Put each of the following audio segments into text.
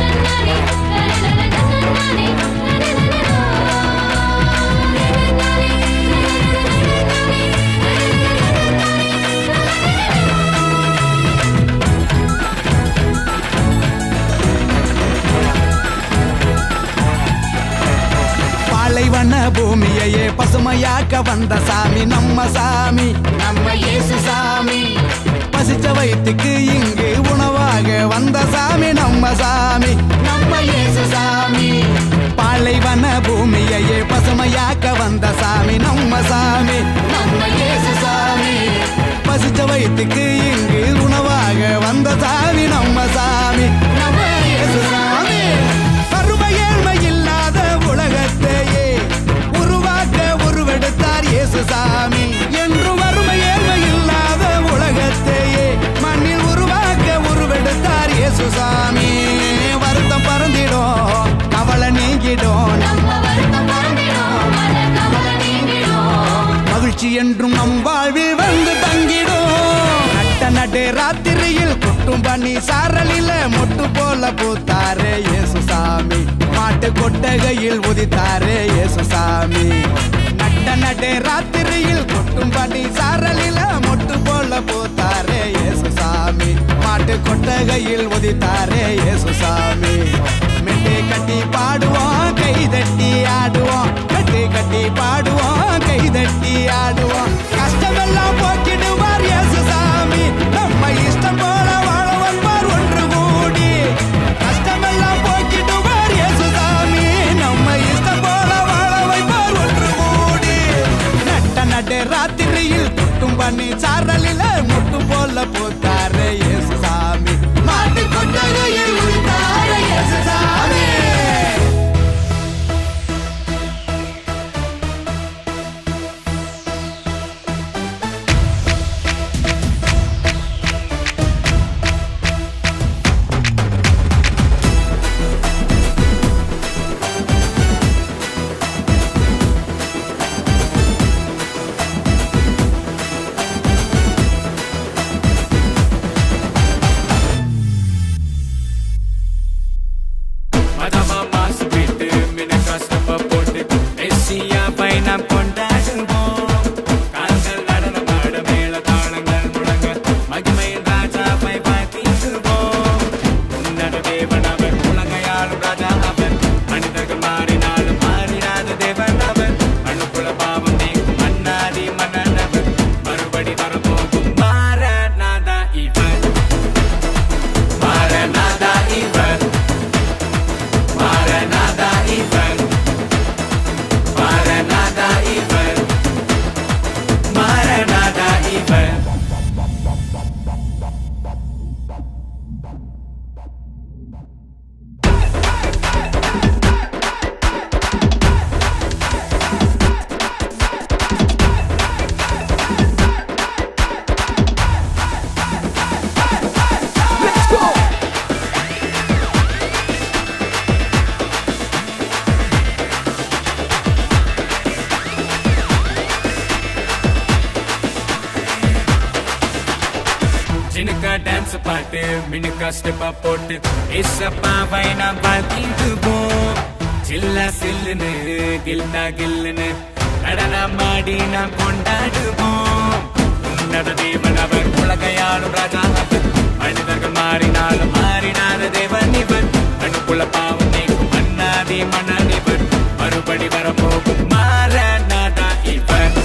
நன்னாரி பூமியையே பசுமையாக்க வந்த சாமி நம்ம சாமி நம்ம இயேசு சாமி பசிச்ச வயிற்றுக்கு இங்கு உணவாக வந்த சாமி நம்ம சாமி நம்ம இயேசு சாமி பாலைவன பூமியையே பசுமையாக்க வந்த சாமி நம்ம சாமி நம்ம இயேசு சாமி பசிச்ச வயிற்றுக்கு இங்கு உணவாக வந்த சாமி நம்ம சாமி நம்ம இயேசு சாமி வறுமை ஏழ்மை இல்லாத உலகத்தையே உருவாக்க உருவெடுத்தார் இயேசு சாமி என்று வறுமை ஏழ்மை இல்லாத உலகத்தையே மண்ணில் உருவாக்க உருவெடுத்தார் இயேசு சாமி வருத்தம் பறந்திடும் கவலை நீங்கிடும் மகிழ்ச்சி என்றும் நம் வாழ்வில் வந்து தங்கிடும் நடு ராத்திரியில் குட்டும் பண்ணி சாரலில மொட்டு போல பூத்தாரே இயேசு சாமி மாட்டு கொட்டகையில் உதித்தாரே இயேசு சாமி நடு ராத்திரியில் குட்டும் பண்ணி சாரலில மொட்டு போல பூத்தாரே இயேசு சாமி மாட்டு கொட்டகையில் உதித்தாரே இயேசு சாமி மெட்டை கட்டி பாடுவோம் கை தட்டி ஆடுவோம் மெட்டை கட்டி பாடுவோம் கை தட்டி ஆடுவோம் கஷ்டமெல்லாம் போக்கிடுவார் இயேசு சாமி நம்ம இஷ்டம் போல வாழ வந்தார் ஒன்று கூடி கஷ்டமெல்லாம் போக்கிடுவார் இயேசு சாமி நம்ம இஷ்டம் போல வாழ வைப்பார் ஒன்று கூடி நடு ராத்திரியில் குட்டும் பண்ணி சாரலில முட்டு போல போத்தாரே இயேசு சாமி மாட்டு கொட்டகையில் உயிர்த்தாரே இயேசு சாமி டான்ஸ் பாட்டு மினுக்கா ஸ்டெப்பா போட்டு ஏசப்பாவை நாம் வாழ்த்திடுவோம் சில்லா சில்லுன்னு கில்டா கில்லுன்னு நடனமாடி நாம் கொண்டாடுவோம் உன்னத தேவன் அவர் உலகையாளும் ராஜா அவர் மனிதர்கள் மாறினாலும் மாறினாத தேவன் இவர் அனுப்புல பாவம் நீக்கும் மன்னாதி மன்னனிவர் மறுபடி வரப்போகும் மாறனாதா இவர்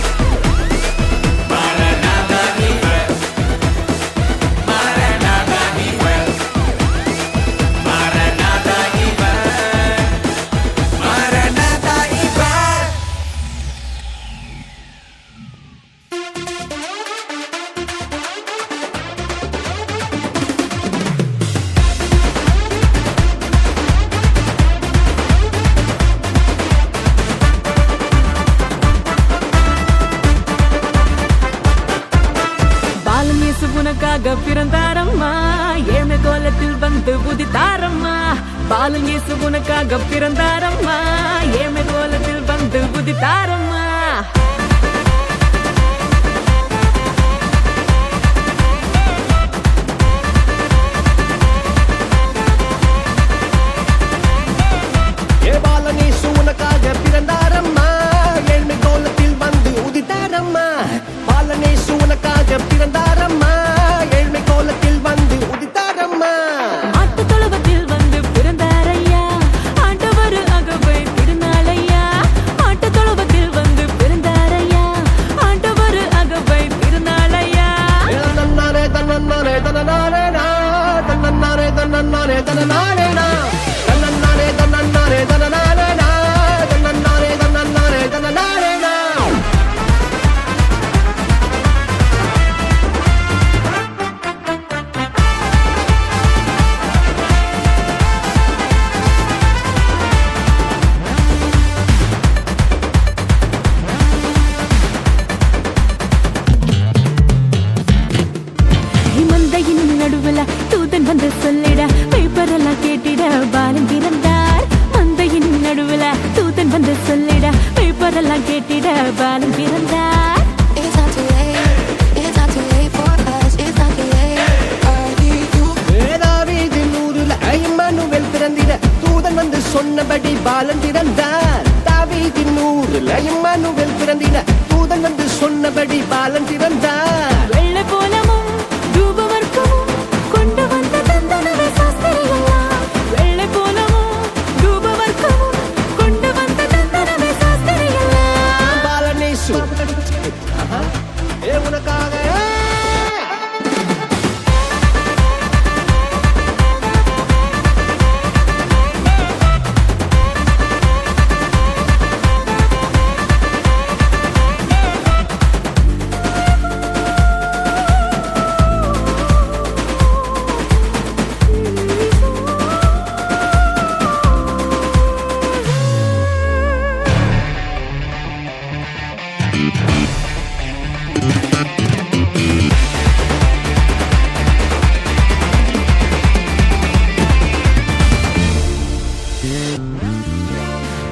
உனக்காக பிறந்தாரம்மா ஏழ்மை கோலத்தில் வந்து உதித்தாரம்மா பாலன் இயேசு உனக்காக பிறந்தாரம்மா ஏழ்மை கோலத்தில் வந்து உதித்தாரம்மா பாலன் இயேசு உனக்காக பிறந்தாரம்மா ஏழ்மை கோலத்தில் வந்து உதித்தாரம்மா பாலன் இயேசு உனக்காக பிறந்தாரம்மா ஏழ்மை கோலத்தில் வந்து உதித்தாரம்மா ஆட்டு தொழுவத்தில் வந்து பிறந்தாரையா ஆண்டவர் அகவை திருநாளையா ஆட்டு தொழுவ பாலன் பிறந்தார். It's not too late. It's not too late for us. It's not too late. தாவீதின் ஊருல இம்மானுவேல் பிறந்திட தூதன் வந்து சொன்னபடி பாலன் பிறந்தார். தாவீதின் ஊருல இம்மானுவேல் பிறந்திட தூதன் வந்து சொன்னபடி பாலன் பிறந்தார். வெள்ளை போலமும் தூபவர்க்கமும் கொண்டு வந்த தந்தனவே சாஸ்திரிகளாம். வெள்ளை போலமும் தூபவர்க்கமும் கொண்டு வந்த தந்தனவே சாஸ்திரிகளாம். பாலனேசு உனக்காக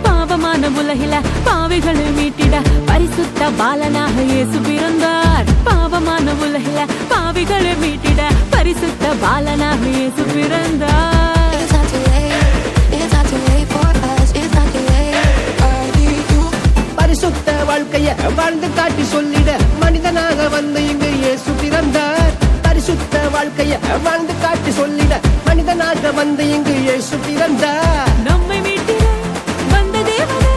பாவமான உலகில பாவிகளை மீட்டிட பரிசுத்த பாலனாக இயேசு பிறந்தார். பாவமான உலகில பாவிகளை மீட்டிட பரிசுத்த பாலனாக இயேசு பிறந்தார். It's not too late. It's not too late for us. It's not too late. பரிசுத்த வாழ்க்கைய வாழ்ந்து காட்டி சொல்லிட மனிதனாக வந்து இங்கு இயேசு பிறந்தார். பரிசுத்த வாழ்க்கைய வாழ்ந்து காட்டி சொல்லிட மனிதனாக வந்து இங்கு இயேசு பிறந்தார். நம்மை மீட்டிட வந்த தேவனே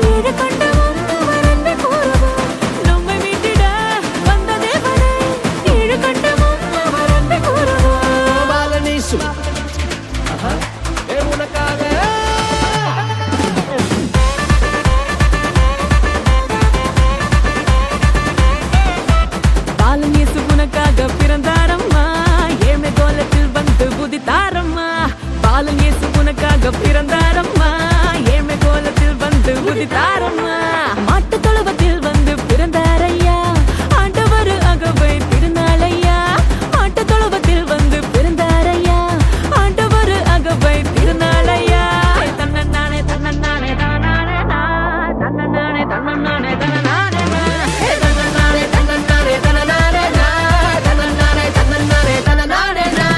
ஏழு கண்ட வந்தவர் என்று கூறுவோம். நம்மை மீட்டிட வந்த தேவனே ஏழு கண்ட வந்தவர் என்று கூறுவோம். பாலனேசு உனக்காக பாலன் இயேசு உனக்காக பிறந்தாரம்மா. ஏழ்மை கோலத்தில் வந்து உதித்தாரம்மா. பாலன் இயேசு உனக்காக பிறந்தாரம்மா. ஏழ்மை கோலத்தில் வந்து உதித்தாரம்மா. மாட்டு தொழுவத்தில் வந்து பிறந்தாரையா. ஆண்டவர் அகவை திருநாளையா. மாட்டு தொழுவத்தில் வந்து பிறந்தாரையா. ஆண்டவர் அகவை திருநாளையா. தன்னன்னானே தன்னன்னானே தானானே நான். தன்னன்னானே தன்னன்னானே தனனானே நான். தன்னன்னானே தன்னன்னானே தனனானே நான். தன்னன்னானே தன்னன்னானே தனனானே நான்.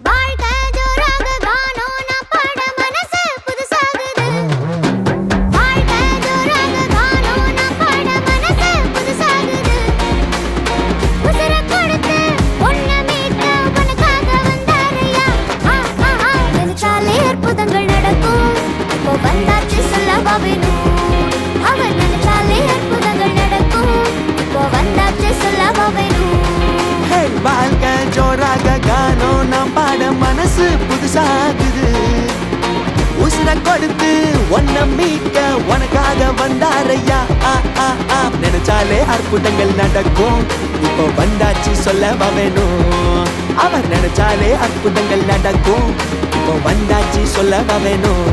வாழ்க்கை ஜோராக காணோம் நான் பாட மனசு புதுசாகுது. வாழ்க்கை ஜோராக காணோம் நான் பாட மனசு புதுசாகுது. உசுரை கொடுத்து உன்னை மீட்க உனக்காக வந்தாரையா. நினைச்சாலே அற்புதங்கள் நடக்கும். இப்போ வந்தாச்சு சொல்லவா வேணும். அவர் நினைச்சாலே அற்புதங்கள் நடக்கும். இப்போ வந்தாச்சு சொல்லவா வேணும். வாழ்க்கை ஜோராக காணோம் நாம் பாட மனசு புதுசாகுது. உசுரை கொடுத்து ஒன்ன மீட்க உனக்காக வந்தாரையா. நினைச்சாலே அற்புதங்கள் நடக்கும். இப்போ வந்தாச்சு சொல்லவா வேணும். அவர் நினைச்சாலே அற்புதங்கள் நடக்கும். இப்போ வந்தாச்சு சொல்லவா வேணும்.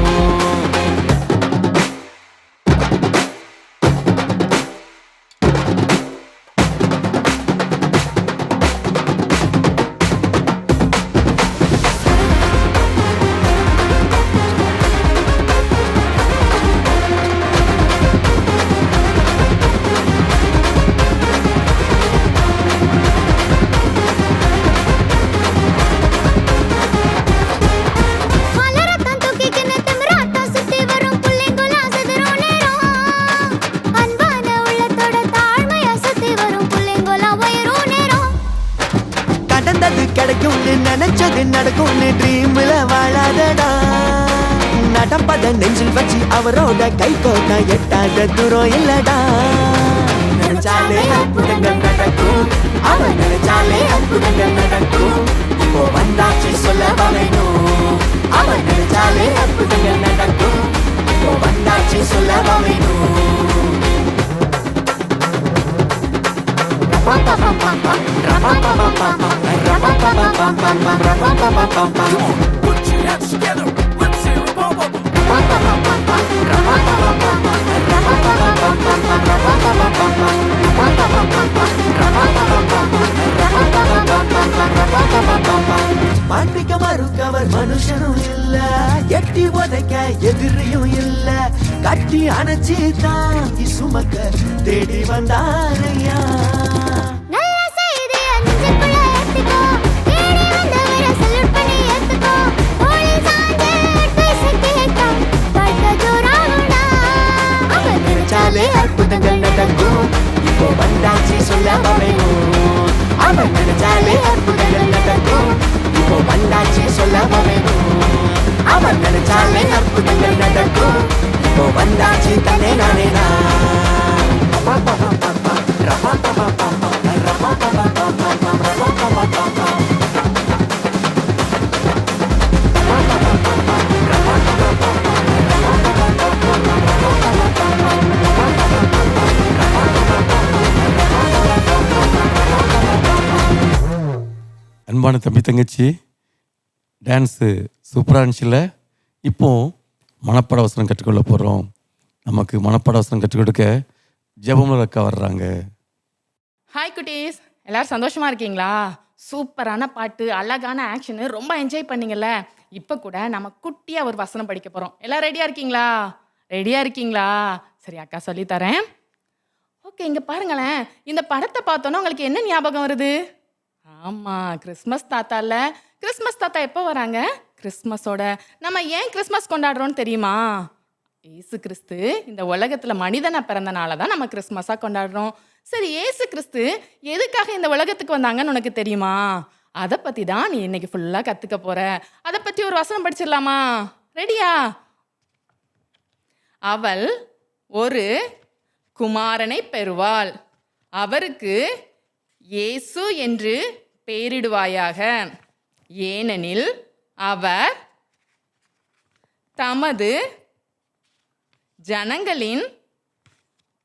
மலரத்தான் தூக்கிக்கின்னு திமிராட்டம் சுத்தி வரும் புள்ளைங்களாம் சிதறும் நேரம். அன்பான உள்ளத்தோட தாழ்மையா சுத்தி வரும் புள்ளைங்களாம் உயரும் நேரம். கடந்தது கிடைக்கும்னு நினைச்சது நடக்கும்னு ட்ரீம்ல வாழாதடா. நடப்பத நெஞ்சில் வச்சு அவரோட கை கோத்தா எட்டாத தூரம் இல்லடா. நினைச்சாலே அற்புதங்கள் நடக்கும். அவர் நினைச்சாலே அற்புதங்கள் நடக்கும். இப்போ வந்தாச்சு சொல்லவா வேணும். அவர் நினைச்சாலே அற்புதங்கள் நடக்கும். இப்போ வந்தாச்சு Put your hands together, let's say ra-ba-ba-ba. மாற்றிக்க மறுக்கவர் மனுஷனும் இல்ல, எட்டி உதைக்க எதிரியும் இல்ல, கட்டி அணைச்சி தாங்கி சுமக்க தேடி வந்தாரையா. நல்ல செய்திய நெஞ்சுக்குள்ள ஏத்திக்கோ, தேடி வந்தவரை salute பண்ணி ஏத்துக்கோ. தோளில் சாய்ந்து advice கேட்கும், வாழ்க்கை ஜோராகும்டா. அவன் நினைச்சாலே அற்புதங்கள் நடக்கும், இப்போ வந்தாச்சு சொல்லாம வேணும். அவன் நினைச்சாலே அற்புதங்கள் நடக்கும், இப்போ வந்தாச்சு சொல்லாம வேணும். அவன் நினைச்சாலே அற்புதங்கள் நடக்கும், இப்போ வந்தாச்சு தன்னே நானே அன்பான தம்பி தங்கச்சி, டான்ஸு சூப்பராக இருந்துச்சுல்ல. இப்போ மனப்பாட வசனம் கற்றுக்கொள்ள போகிறோம். நமக்கு மனப்பாட வசனம் கற்றுக் கொடுக்க ஜெபமுள்ள அக்கா வர்றாங்க. ஹாய் குட்டீஸ், எல்லாரும் சந்தோஷமா இருக்கீங்களா? சூப்பரான பாட்டு, அழகான ஆக்ஷனு, ரொம்ப என்ஜாய் பண்ணீங்கல்ல. இப்போ கூட நம்ம குட்டியாக ஒரு வசனம் படிக்க போகிறோம். எல்லாம் ரெடியாக இருக்கீங்களா? ரெடியாக இருக்கீங்களா? சரி, அக்கா சொல்லித்தரேன். ஓகே, இங்கே பாருங்களேன். இந்த படத்தை பார்த்தோன்னா உங்களுக்கு என்ன ஞாபகம் வருது? ஆமாம், கிறிஸ்மஸ் தாத்தா இல்லை. கிறிஸ்மஸ் தாத்தா எப்போ வராங்க? கிறிஸ்மஸோட. நம்ம ஏன் கிறிஸ்மஸ் கொண்டாடுறோன்னு தெரியுமா? ஏசு கிறிஸ்து இந்த உலகத்தில் மனிதனை பிறந்தனால தான் நம்ம கிறிஸ்மஸாக கொண்டாடுறோம். சரி, ஏசு கிறிஸ்து எதுக்காக இந்த உலகத்துக்கு வந்தாங்கன்னு உனக்கு தெரியுமா? அதை பற்றி தான் நீ இன்னைக்கு ஃபுல்லாக கற்றுக்க போகிற. அதை பற்றி ஒரு வசனம் படிச்சிடலாமா? ரெடியா? அவள் ஒரு குமாரனை பெறுவாள், அவருக்கு இயேசு என்று பெயரிடுவாயாக, ஏனெனில் அவர் தமது ஜனங்களின்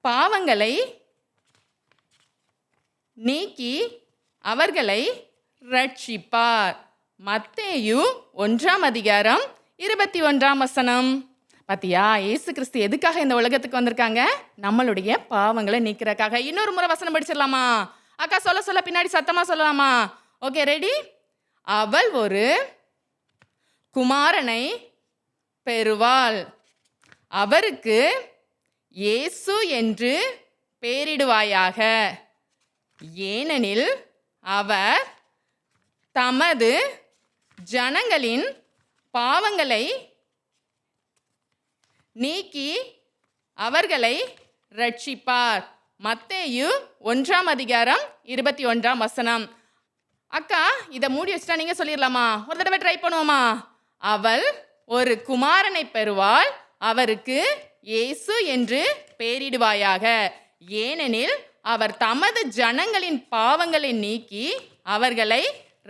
பாவங்களை நீக்கி அவர்களை ரட்சிப்பார். மத்தேயு 1:21. பாத்தியா, இயேசு கிறிஸ்து எதுக்காக இந்த உலகத்துக்கு வந்திருக்காங்க? நம்மளுடைய பாவங்களை நீக்கிறக்காக. இன்னொரு முறை வசனம் படிச்சிடலாமா? அக்கா சொல்ல பின்னாடி சத்தமா சொல்லலாமா? Okay, ready? அவள் ஒரு குமாரனை பெறுவாள், அவருக்கு இயேசு என்று பெயரிடுவாயாக, ஏனெனில் அவர் தமது ஜனங்களின் பாவங்களை நீக்கி அவர்களை ரட்சிப்பார். மத்தேயு 1:21. அக்கா, இதை மூடி வச்சுட்டா நீங்கள் சொல்லிடலாமா? ஒரு தடவை ட்ரை பண்ணுவோமா? அவள் ஒரு குமாரனை பெறுவாள், அவருக்கு இயேசு என்று பெயரிடுவாயாக, ஏனெனில் அவர் தமது ஜனங்களின் பாவங்களை நீக்கி அவர்களை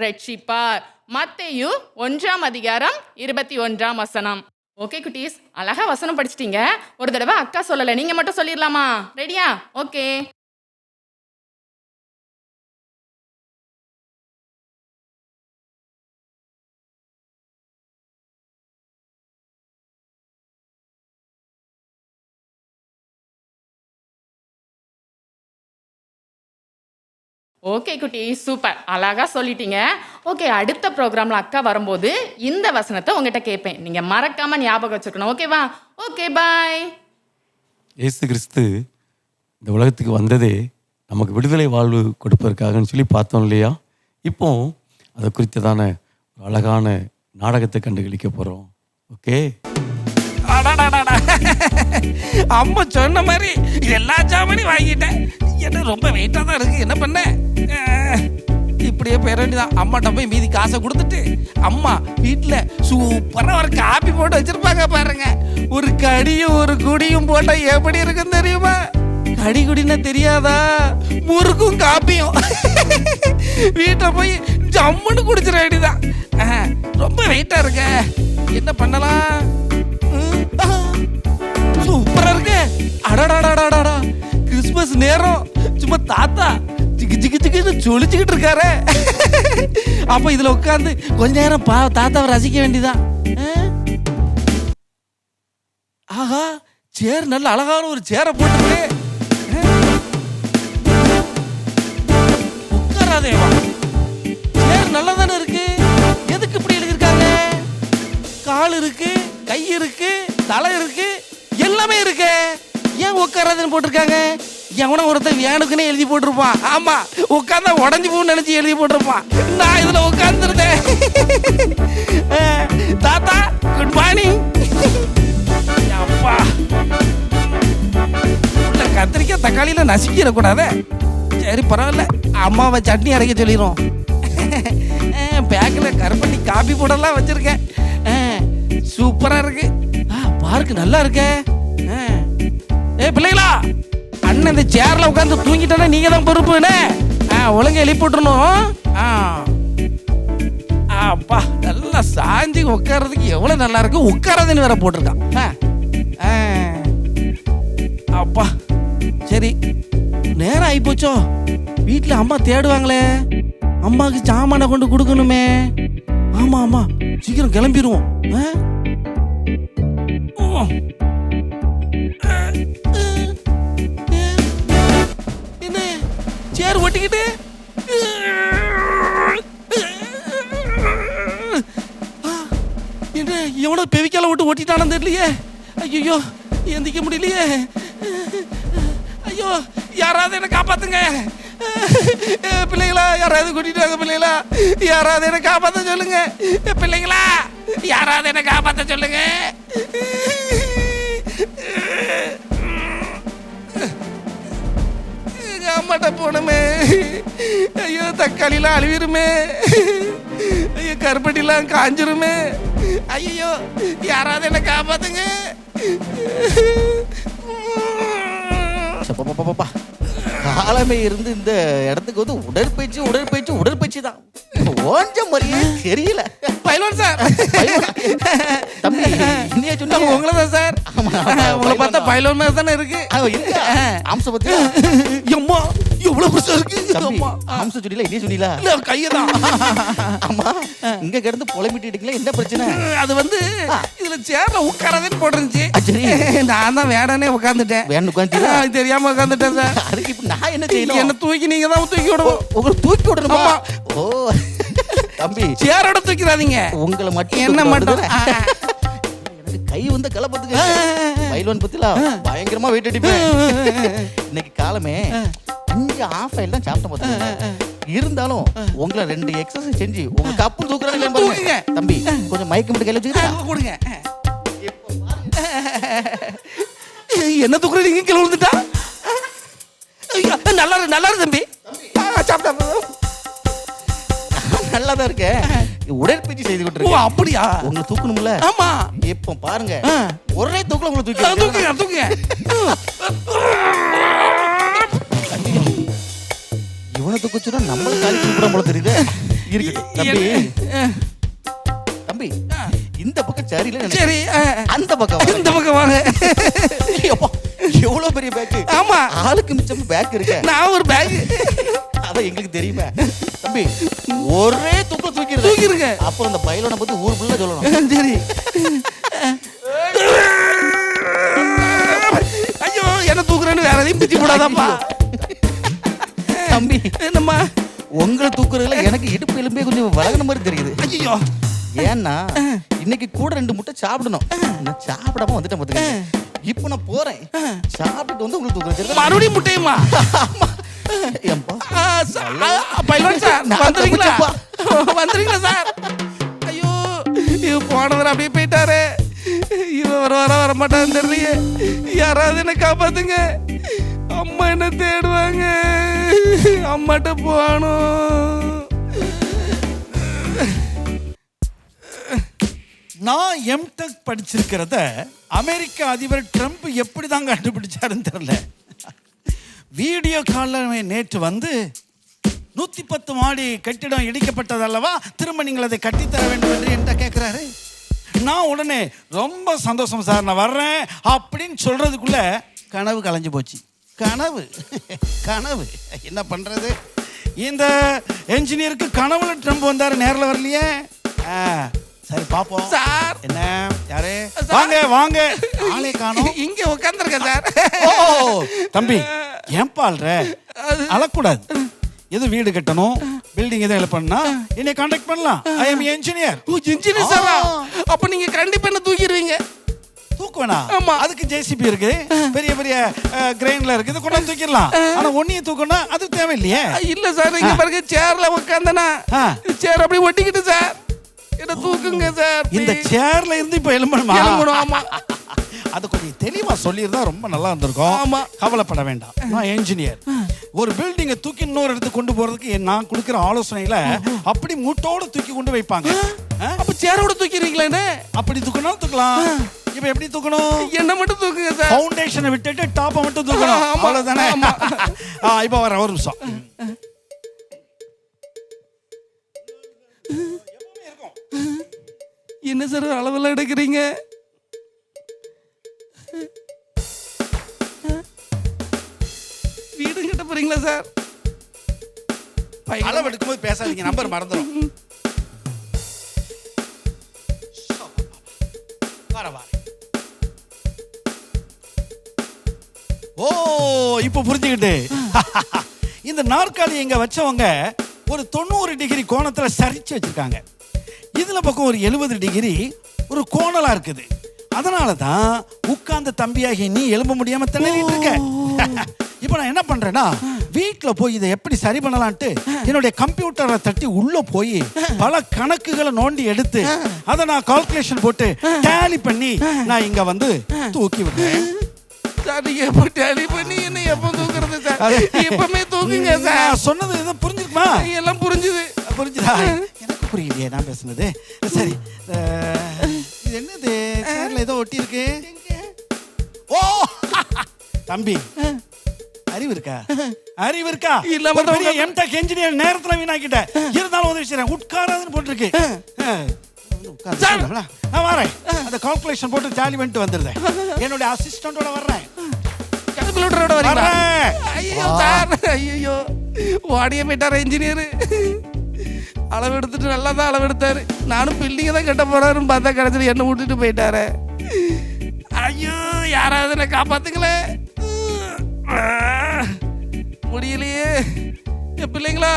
ரட்சிப்பார். மத்தேயு 1:21. ஓகே குட்டீஸ், அழகா வசனம் படிச்சிட்டீங்க. ஒரு தடவை அக்கா சொல்லலை, நீங்க மட்டும் சொல்லிடலாமா? ரெடியா? ஓகே. ஓகே குட்டி, சூப்பர், அழகா சொல்லிட்டீங்க. ஓகே, அடுத்த ப்ரோக்ராமில் அக்கா வரும்போது இந்த வசனத்தை உங்ககிட்ட கேட்பேன். நீங்கள் மறக்காமல் ஞாபகம் வச்சுக்கணும். ஓகேவா? ஓகே, பாய். இயேசு கிறிஸ்து இந்த உலகத்துக்கு வந்ததே நமக்கு விடுதலை வாழ்வு கொடுப்பதற்காகன்னு சொல்லி பார்த்தோம் இல்லையா? இப்போ அதை குறித்ததான ஒரு அழகான நாடகத்தை கண்டுகளிக்க போகிறோம். ஓகே, அம்மா சொன்ன மாதிரி எல்லா ஜாமானையும் வாங்கிட்டேன். என்ன ரொம்ப வெயிட்டாக தான் இருக்கு, என்ன பண்ண? இப்படியே போயிட வேண்டியதான். அம்மாட்ட போய் மீதி காசை கொடுத்துட்டு, அம்மா வீட்டில் சூப்பராக ஒரு காப்பி போட்டு வச்சிருப்பாங்க பாருங்க. ஒரு கடியும் ஒரு குடியும் போட்டால் எப்படி இருக்குன்னு தெரியுமா? கடி குடின்னா தெரியாதா? முறுக்கும் காப்பியும். வீட்டை போய் ஜம்முன்னு குடிச்சிட வேண்டியதான். ரொம்ப வெயிட்டாக இருக்க, என்ன பண்ணலாம்? சூப்பரா இருக்கு. அடடாடாடாடா, கிறிஸ்மஸ் நேரம் சும்மா தாத்தா ஜிக்கு ஜிக்கு ஜிக்குன்னு சுழிச்சுக்கிட்டு இருக்காரு. அப்ப இதுல உட்காந்து கொஞ்ச நேரம் தாத்தாவை ரசிக்க வேண்டியதான். ஆஹா, சேர் நல்ல அழகான ஒரு சேரை போட்டுருக்கு. உட்காராதேவா, சேர் நல்லா தானே இருக்கு. எதுக்கு இப்படி எழுதிருக்காங்க? கால் இருக்கு, கை இருக்கு, தலை இருக்கு, எல்லாமே இருக்கு. ஏன் உட்காராதுன்னு போட்டிருக்காங்க? எவன ஒருத்தன் வேணுக்குன்னு எழுதி போட்டிருப்பான். ஆமா, உட்காந்தா உடஞ்சி போன்னு நினைச்சு எழுதி போட்டிருப்பான். நான் இதுல உட்கார்ந்துருந்தேன். தாத்தா குட் மார்னிங். அப்பா, உள்ள கத்திரிக்காய் தக்காளியில நசுக்கிடக்கூடாது. சரி பரவாயில்ல, அம்மாவை சட்னி அரைக்க சொல்லிடும். பேக்கில் கருப்பட்டி காபி போடலாம் வச்சிருக்கேன். சூப்பரா இருக்கு. பார்க்கு நல்லா இருக்கே. பிள்ளைங்களா, அண்ணன் இந்த சேர்ல உட்காந்து தூங்கிட்டா நீங்க தான் பொறுப்புன்னு ஒழுங்கா எழுப்பி விட்டுறணும். அப்பா, நல்லா சாஞ்சி உட்கார்றதுக்கு எவ்வளவு நல்லா இருக்கு. உட்காரதுன்னு வேற போட்டிருக்கான். அப்பா சரி, நேரம் ஆயிப்போச்சோ. வீட்டுல அம்மா தேடுவாங்களே, அம்மாவுக்கு சாமான கொண்டு கொடுக்கணுமே. ஆமா ஆமா, சீக்கிரம் கிளம்பிடுவோம். என்ன சேர் ஒட்டிக்கிட்டு என்ன எவனோ பெவிக்கால விட்டு ஓட்டிட்டானு தெரியலையே. ஐயோ, எந்திக்க முடியலையே. ஐயோ, யாராவது என்ன காப்பாத்துங்க. பிள்ளைங்களா, யாராவது கூட்டிட்டு பிள்ளைங்களா, யாராவது என்ன காப்பாத்த சொல்லுங்க. பிள்ளைங்களா, யாராவது என்ன காப்பாத்த சொல்லுங்க. அம்மாட்ட போனமே. ஐயோ, தக்காளிலாம் அழுவிருமே. ஐயோ, கருப்பட்டிலாம் காஞ்சிருமே. ஐயோ, யாராவது என்ன காப்பாத்துங்க. காலமே இருந்து இந்த இடத்துக்கு வந்து உடற்பயிற்சி தான். ஓஞ்ச மாதிரியே தெரியல. பைலோன் சார், தம்பி இன்னைய சொன்னா உங்களை தான் சார். உங்களை பார்த்தா பைலோன் மாதிரி தானே இருக்கு. அம்ச பத்தி அம்மா எவ்வளவு பெருசா இருக்கு. அம்ச சொன்னீங்களா இன்னைய சொன்னீங்களா? இல்ல, கையதான். அம்மா இங்க கிடந்து புலம்பிட்டீங்களா? என்ன பிரச்சனை? அது வந்து இதுல சேர்ல உட்காரதுன்னு போட்டுருந்துச்சு. நான் தான் வேடனே உட்காந்துட்டேன். வேணும் உட்காந்து தெரியாம உட்காந்துட்டேன் சார். அதுக்கு இப்ப நான் என்ன செய்யணும்? என்ன தூக்கி நீங்க தான் தூக்கி விடணும். உங்களை தூக்கி விடணுமா? ஓ தம்பி, சேரோட தூக்கிறாதீங்க. உங்களை மட்டும் என்ன மட்டும் எனக்கு கை வந்து கலப்பத்துக்கு பைலோன் பத்தில பயங்கரமா வெயிட் அடிப்பேன். இன்னைக்கு காலமே 5 ஆஃப் ஆயில் தான் சாப்பிட்ட பார்த்தேன். இருந்தாலும் உங்களை 2 எக்ஸசைஸ் செஞ்சு உங்க கப்பு தூக்குறாங்க. தம்பி கொஞ்சம் மயக்கம் மட்டும் கையில வச்சுக்கிட்டு கொடுங்க. என்ன தூக்குறீங்க? கீழே விழுந்துட்டா. நல்லா இருக்கு தம்பி. நல்லாதான் இருக்க. உடற்பயிற்சி செய்து கொண்டு. அப்படியா? உங்களை தூக்கணும்ல? ஆமா. இப்போ பாருங்க, ஒரே தூக்கல உங்களை தூக்குங்க. இவனை தூக்கச்சுனா நம்மள காலி கூப்பிட போல தெரியுது. இருக்கட்டும் தம்பி, இந்த பக்கம் சரியில்லை. சரி, அந்த பக்கம் வாங்க. எவ்வளவு பெரிய பேக். ஆமா, ஆளுக்கு மிச்சம் பேக் இருக்கு. நான் ஒரு பேக், அதான் எங்களுக்கு தெரியுமே. தம்பி ஒரே தூக்கிருங்க. அப்புறம் அந்த பைலோனை பத்தி ஊர் ஃபுல்லா சொல்லணும். சரி. ஐயோ, என்ன தூக்குறேன்னு வேற எதையும் பிச்சு போடாதாப்பா. தம்பி என்னம்மா, உங்களை தூக்குறதுல எனக்கு இடுப்பு எலும்பே கொஞ்சம் வளர்கிற மாதிரி தெரியுது. ஐயோ, ஏன்னா இன்னைக்கு கூட 2 முட்டை சாப்பிடணும். நான் சாப்பிடாம வந்துட்டேன் பாத்துக்க. இப்போ நான் போறேன், சாப்பிட்டு வந்து உங்களுக்கு தூக்குறேன். மறுபடியும் முட்டையுமா? பைலோன் சார், வந்துறீங்களா சார்? ஐயோ, போனவர் அப்படியே போயிட்டாரு. இவன் வர மாட்டான்னு தெரியலையே. யாராவது என்ன காப்பாத்துங்க. அம்மா என்ன தேடுவாங்க. அம்மாட்ட போகணும். நான் எம்டெக் படிச்சிருக்கிறத அமெரிக்க அதிபர் ட்ரம்ப் எப்படி தான் கண்டுபிடிச்சாருன்னு தெரியல. வீடியோ காலில் நேற்று வந்து 110 மாடி கட்டிடம் இடிக்கப்பட்டதல்லவா, திரும்ப நீங்கள் அதை கட்டித்தர வேண்டும் என்று என்கிட்ட கேட்குறாரு. நான் உடனே ரொம்ப சந்தோஷம் சார், நான் வர்றேன் அப்படின்னு சொல்கிறதுக்குள்ளே கனவு கலைஞ்சு போச்சு. கனவு என்ன பண்ணுறது? இந்த என்ஜினியருக்கு கனவுல ட்ரம்ப் வந்தாரு, நேரில் வரலையே. சரி பாப்போம் சார். என்ன யாரு? வாங்க வாங்க. ஆளே காணோம். இங்க உட்காந்துருக்க சார். ஓ தம்பி, ஏன் பால்ற? அழக்கூடாது. எது வீடு கட்டணும், பில்டிங் எதுவும் எழுப்பணும்னா என்னை கான்டாக்ட் பண்ணலாம். I am engineer. ஓ இன்ஜினியர் சாரா? அப்ப நீங்க கண்டிப்பா என்ன தூக்கிடுவீங்க. தூக்குவேனா? ஆமா. அதுக்கு ஜேசிபி இருக்கு, பெரிய பெரிய கிரெயின்ல இருக்கு, இதை கொண்டாந்து தூக்கிடலாம். ஆனா ஒன்னிய தூக்கணும்னா அது தேவையில்லையே. இல்ல சார், இங்க பாருங்க, சேர்ல உட்காந்தனா சேர் அப்படியே ஒட்டிக்கிட்டு சார், என்ன தூக்குங்க சார். இந்த சேர்ல இருந்து இப்ப எழும்பணுமா? ஆமா. அது கொஞ்சம் தெளிவா சொல்லியிருந்தா ரொம்ப நல்லா இருந்திருக்கும். ஆமா. கவலைப்பட வேண்டாம், நான் என்ஜினியர். ஒரு பில்டிங்கை தூக்கி இன்னொரு இடத்துக்கு கொண்டு போறதுக்கு நான் கொடுக்குற ஆலோசனையில அப்படி மூட்டோட தூக்கி கொண்டு வைப்பாங்க. அப்ப சேரோட தூக்கிறீங்களே? அப்படி தூக்கணும், தூக்கலாம். இப்ப எப்படி தூக்கணும்? என்ன மட்டும் தூக்குங்க சார். ஃபவுண்டேஷனை விட்டுட்டு டாப்பை மட்டும் தூக்கணும், அவ்வளவுதானே? இப்ப வர ஒரு நிமிஷம். என்ன சார் அளவெல்லாம் எடுக்கிறீங்க? வீடு கட்ட போறீங்களா சார்? அளவு எடுக்கும்போது பேசாதீங்க, நம்பர் மறந்துடும். ஓ இப்ப புரிஞ்சுக்கிட்டு. இந்த நாற்காலி இங்க வச்சவங்க ஒரு 90 டிகிரி கோணத்துல சரிச்சு வச்சிருக்காங்க. இதுல பக்கம் ஒரு 70 டிகிரி ஒரு கோணலா இருக்குது. அதனாலதான் உட்கார்ந்த தம்பியாகி நீ எழும்ப முடியாம திணறிட்டு இருக்க. இப்ப நான் என்ன பண்றேன்னா, வீட்டுல போய் இதை எப்படி சரி பண்ணலான்ட்டு என்னுடைய கம்ப்யூட்டரை தட்டி உள்ள போய் பல கணக்குகளை நோண்டி எடுத்து அதை நான் கால்குலேஷன் போட்டு டேலி பண்ணி நான் இங்க வந்து தூக்கி விடுறேன். எப்போ டேலி பண்ணி என்ன எப்போ தூக்குறது சார்? எப்பவுமே தூக்குங்க சார். சொன்னது எதுவும் புரிஞ்சுக்குமா? எல்லாம் புரிஞ்சுது. புரிஞ்சுதா? எனக்கு புரியலையே நான் பேசுனது. சரி, இது என்னது? சேர்ல ஏதோ ஒட்டி இருக்கு. ஓ தம்பி, அறிவு இருக்கா? அறிவு இருக்கா? இல்ல, பெரிய எம்டெக் என்ஜினியர் நேரத்துல வீணாக்கிட்ட. இருந்தாலும் ஒரு விஷயம், உட்காராதுன்னு போட்டிருக்கு. நான் வரேன், அந்த கால்குலேஷன் போட்டு ஜாலி பண்ணிட்டு வந்துடுறேன். என்னுடைய அசிஸ்டண்டோட வர்றேன். கால்குலேட்டரோட வரீங்களா? ஐயோ சார், ஐயோ வாடிய போயிட்டாரு என்ஜினியர். அளவு எடுத்துட்டு நல்லா தான் அளவு எடுத்தாரு. நானும் பில்டிங்கை தான் கட்ட போறாருன்னு பார்த்தா கடைசியில் என்ன விட்டுட்டு போயிட்டாரு. ஐயோ யாராவது என்ன காப்பாத்துங்களே, முடியலையே. என் பிள்ளைங்களா,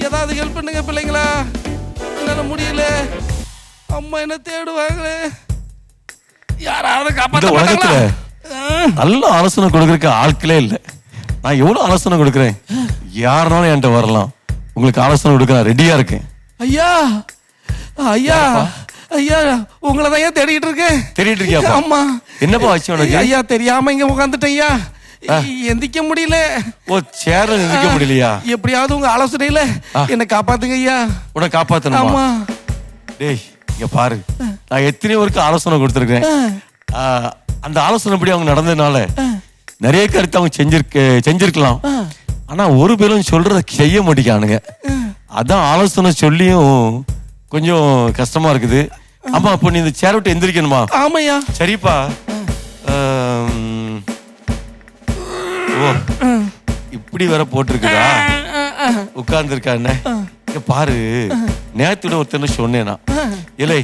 ஏதாவது ஹெல்ப் பண்ணுங்க பிள்ளைங்களா, என்னால முடியல. அம்மா என்ன தேடுவாங்களே, யாராவது காப்பாத்த. நல்ல ஆலோசனை கொடுக்கறதுக்கு ஆட்களே இல்லை. நான் எவ்வளவு ஆலோசனை கொடுக்குறேன், யாருனாலும் என்கிட்ட வரலாம், உங்களுக்கு ஆலோசனை கொடுக்க ரெடியா இருக்கேன். ஐயா ஐயா ஐயா, உங்களை தான் தேடிட்டு இருக்கேன். தேடிட்டு இருக்கியா? ஆமா. என்னப்பா ஆச்சு உனக்கு? ஐயா தெரியாம இங்க உட்காந்துட்டேன் ஐயா, எந்திக்க முடியல. ஓ சேர்ல எந்திக்க முடியலையா? எப்படியாவது உங்க ஆலோசனையில என்ன காப்பாத்துங்க ஐயா. உன்னை காப்பாத்தணுமா? ஆமா. டேய் இங்க பாரு, நான் எத்தனையோ பேருக்கு ஆலோசனை கொடுத்துருக்கேன். அந்த ஆலோசனைப்படி அவங்க நடந்ததுனால நிறைய கருத்து அவங்க செஞ்சிருக்கலாம். ஆனா ஒரு பேரும் சொல்றத செய்ய மாட்டேங்கானுங்க. அதான் ஆலோசனை சொல்லியும் கொஞ்சம் கஷ்டமா இருக்குது. ஆமா, அப்போ நீ இந்த சேர் விட்டு எந்திரிக்கணுமா? ஆமாய்யா. சரிப்பா. ஓ இப்படி வேற போட்டிருக்குதா? உட்கார்ந்து இருக்கா என்ன? இங்க பாரு, நேத்துல ஒருத்தர் சொன்னேனா, இல்லை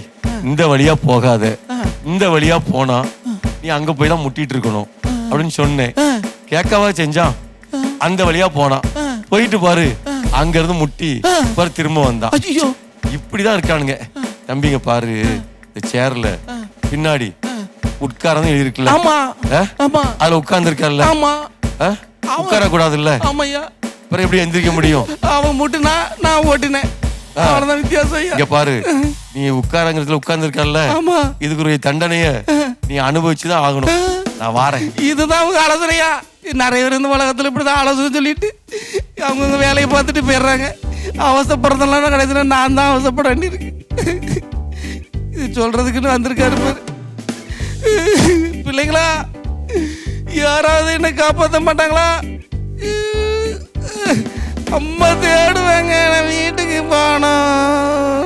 இந்த வழியா போகாத, இந்த வழியா போனா நீ அங்க போய் தான் முட்டிட்டு இருக்கணும் அப்படின்னு சொன்னேன். கேட்கவா செஞ்சான்? அந்த வழியா போனா, போயிட்டு பாரு அங்க இருந்து முட்டி பாரு திரும்ப வந்தான். இப்படிதான் இருக்கானுங்க தம்பிங்க. பாரு இந்த சேர்ல பின்னாடி உட்காரதான் எழுதிருக்குல்ல, அதுல உட்கார்ந்து இருக்காருல்ல, உட்கார கூடாது இல்ல? அப்புறம் எப்படி எந்திரிக்க முடியும்? அவன் முட்டுனா நான் ஓட்டுனேன், அவ்வளவுதான் வித்தியாசம். இங்க பாரு, நீ உட்காரங்கிறதுல உட்கார்ந்து இருக்கல்ல, இதுக்கு ஒரு தண்டனைய நீ அனுபவிச்சுதான் ஆகணும். நான் வாரேன். இதுதான் உங்க ஆலோசனையா? நிறைய பேர் இந்த உலகத்துல இப்படிதான் ஆலோசனை சொல்லிட்டு அவங்க வேலையை பார்த்துட்டு போயிடுறாங்க. அவசப்படுறதெல்லாம் கடைசியில் நான் தான் அவசப்பட வேண்டியிருக்கு. இது சொல்றதுக்குன்னு வந்திருக்காரு பாரு. பிள்ளைங்களா, யாராவது என்ன காப்பாற்ற மாட்டாங்களா? அம்மா தேடுவாங்க, நான் வீட்டுக்கு போனோம்.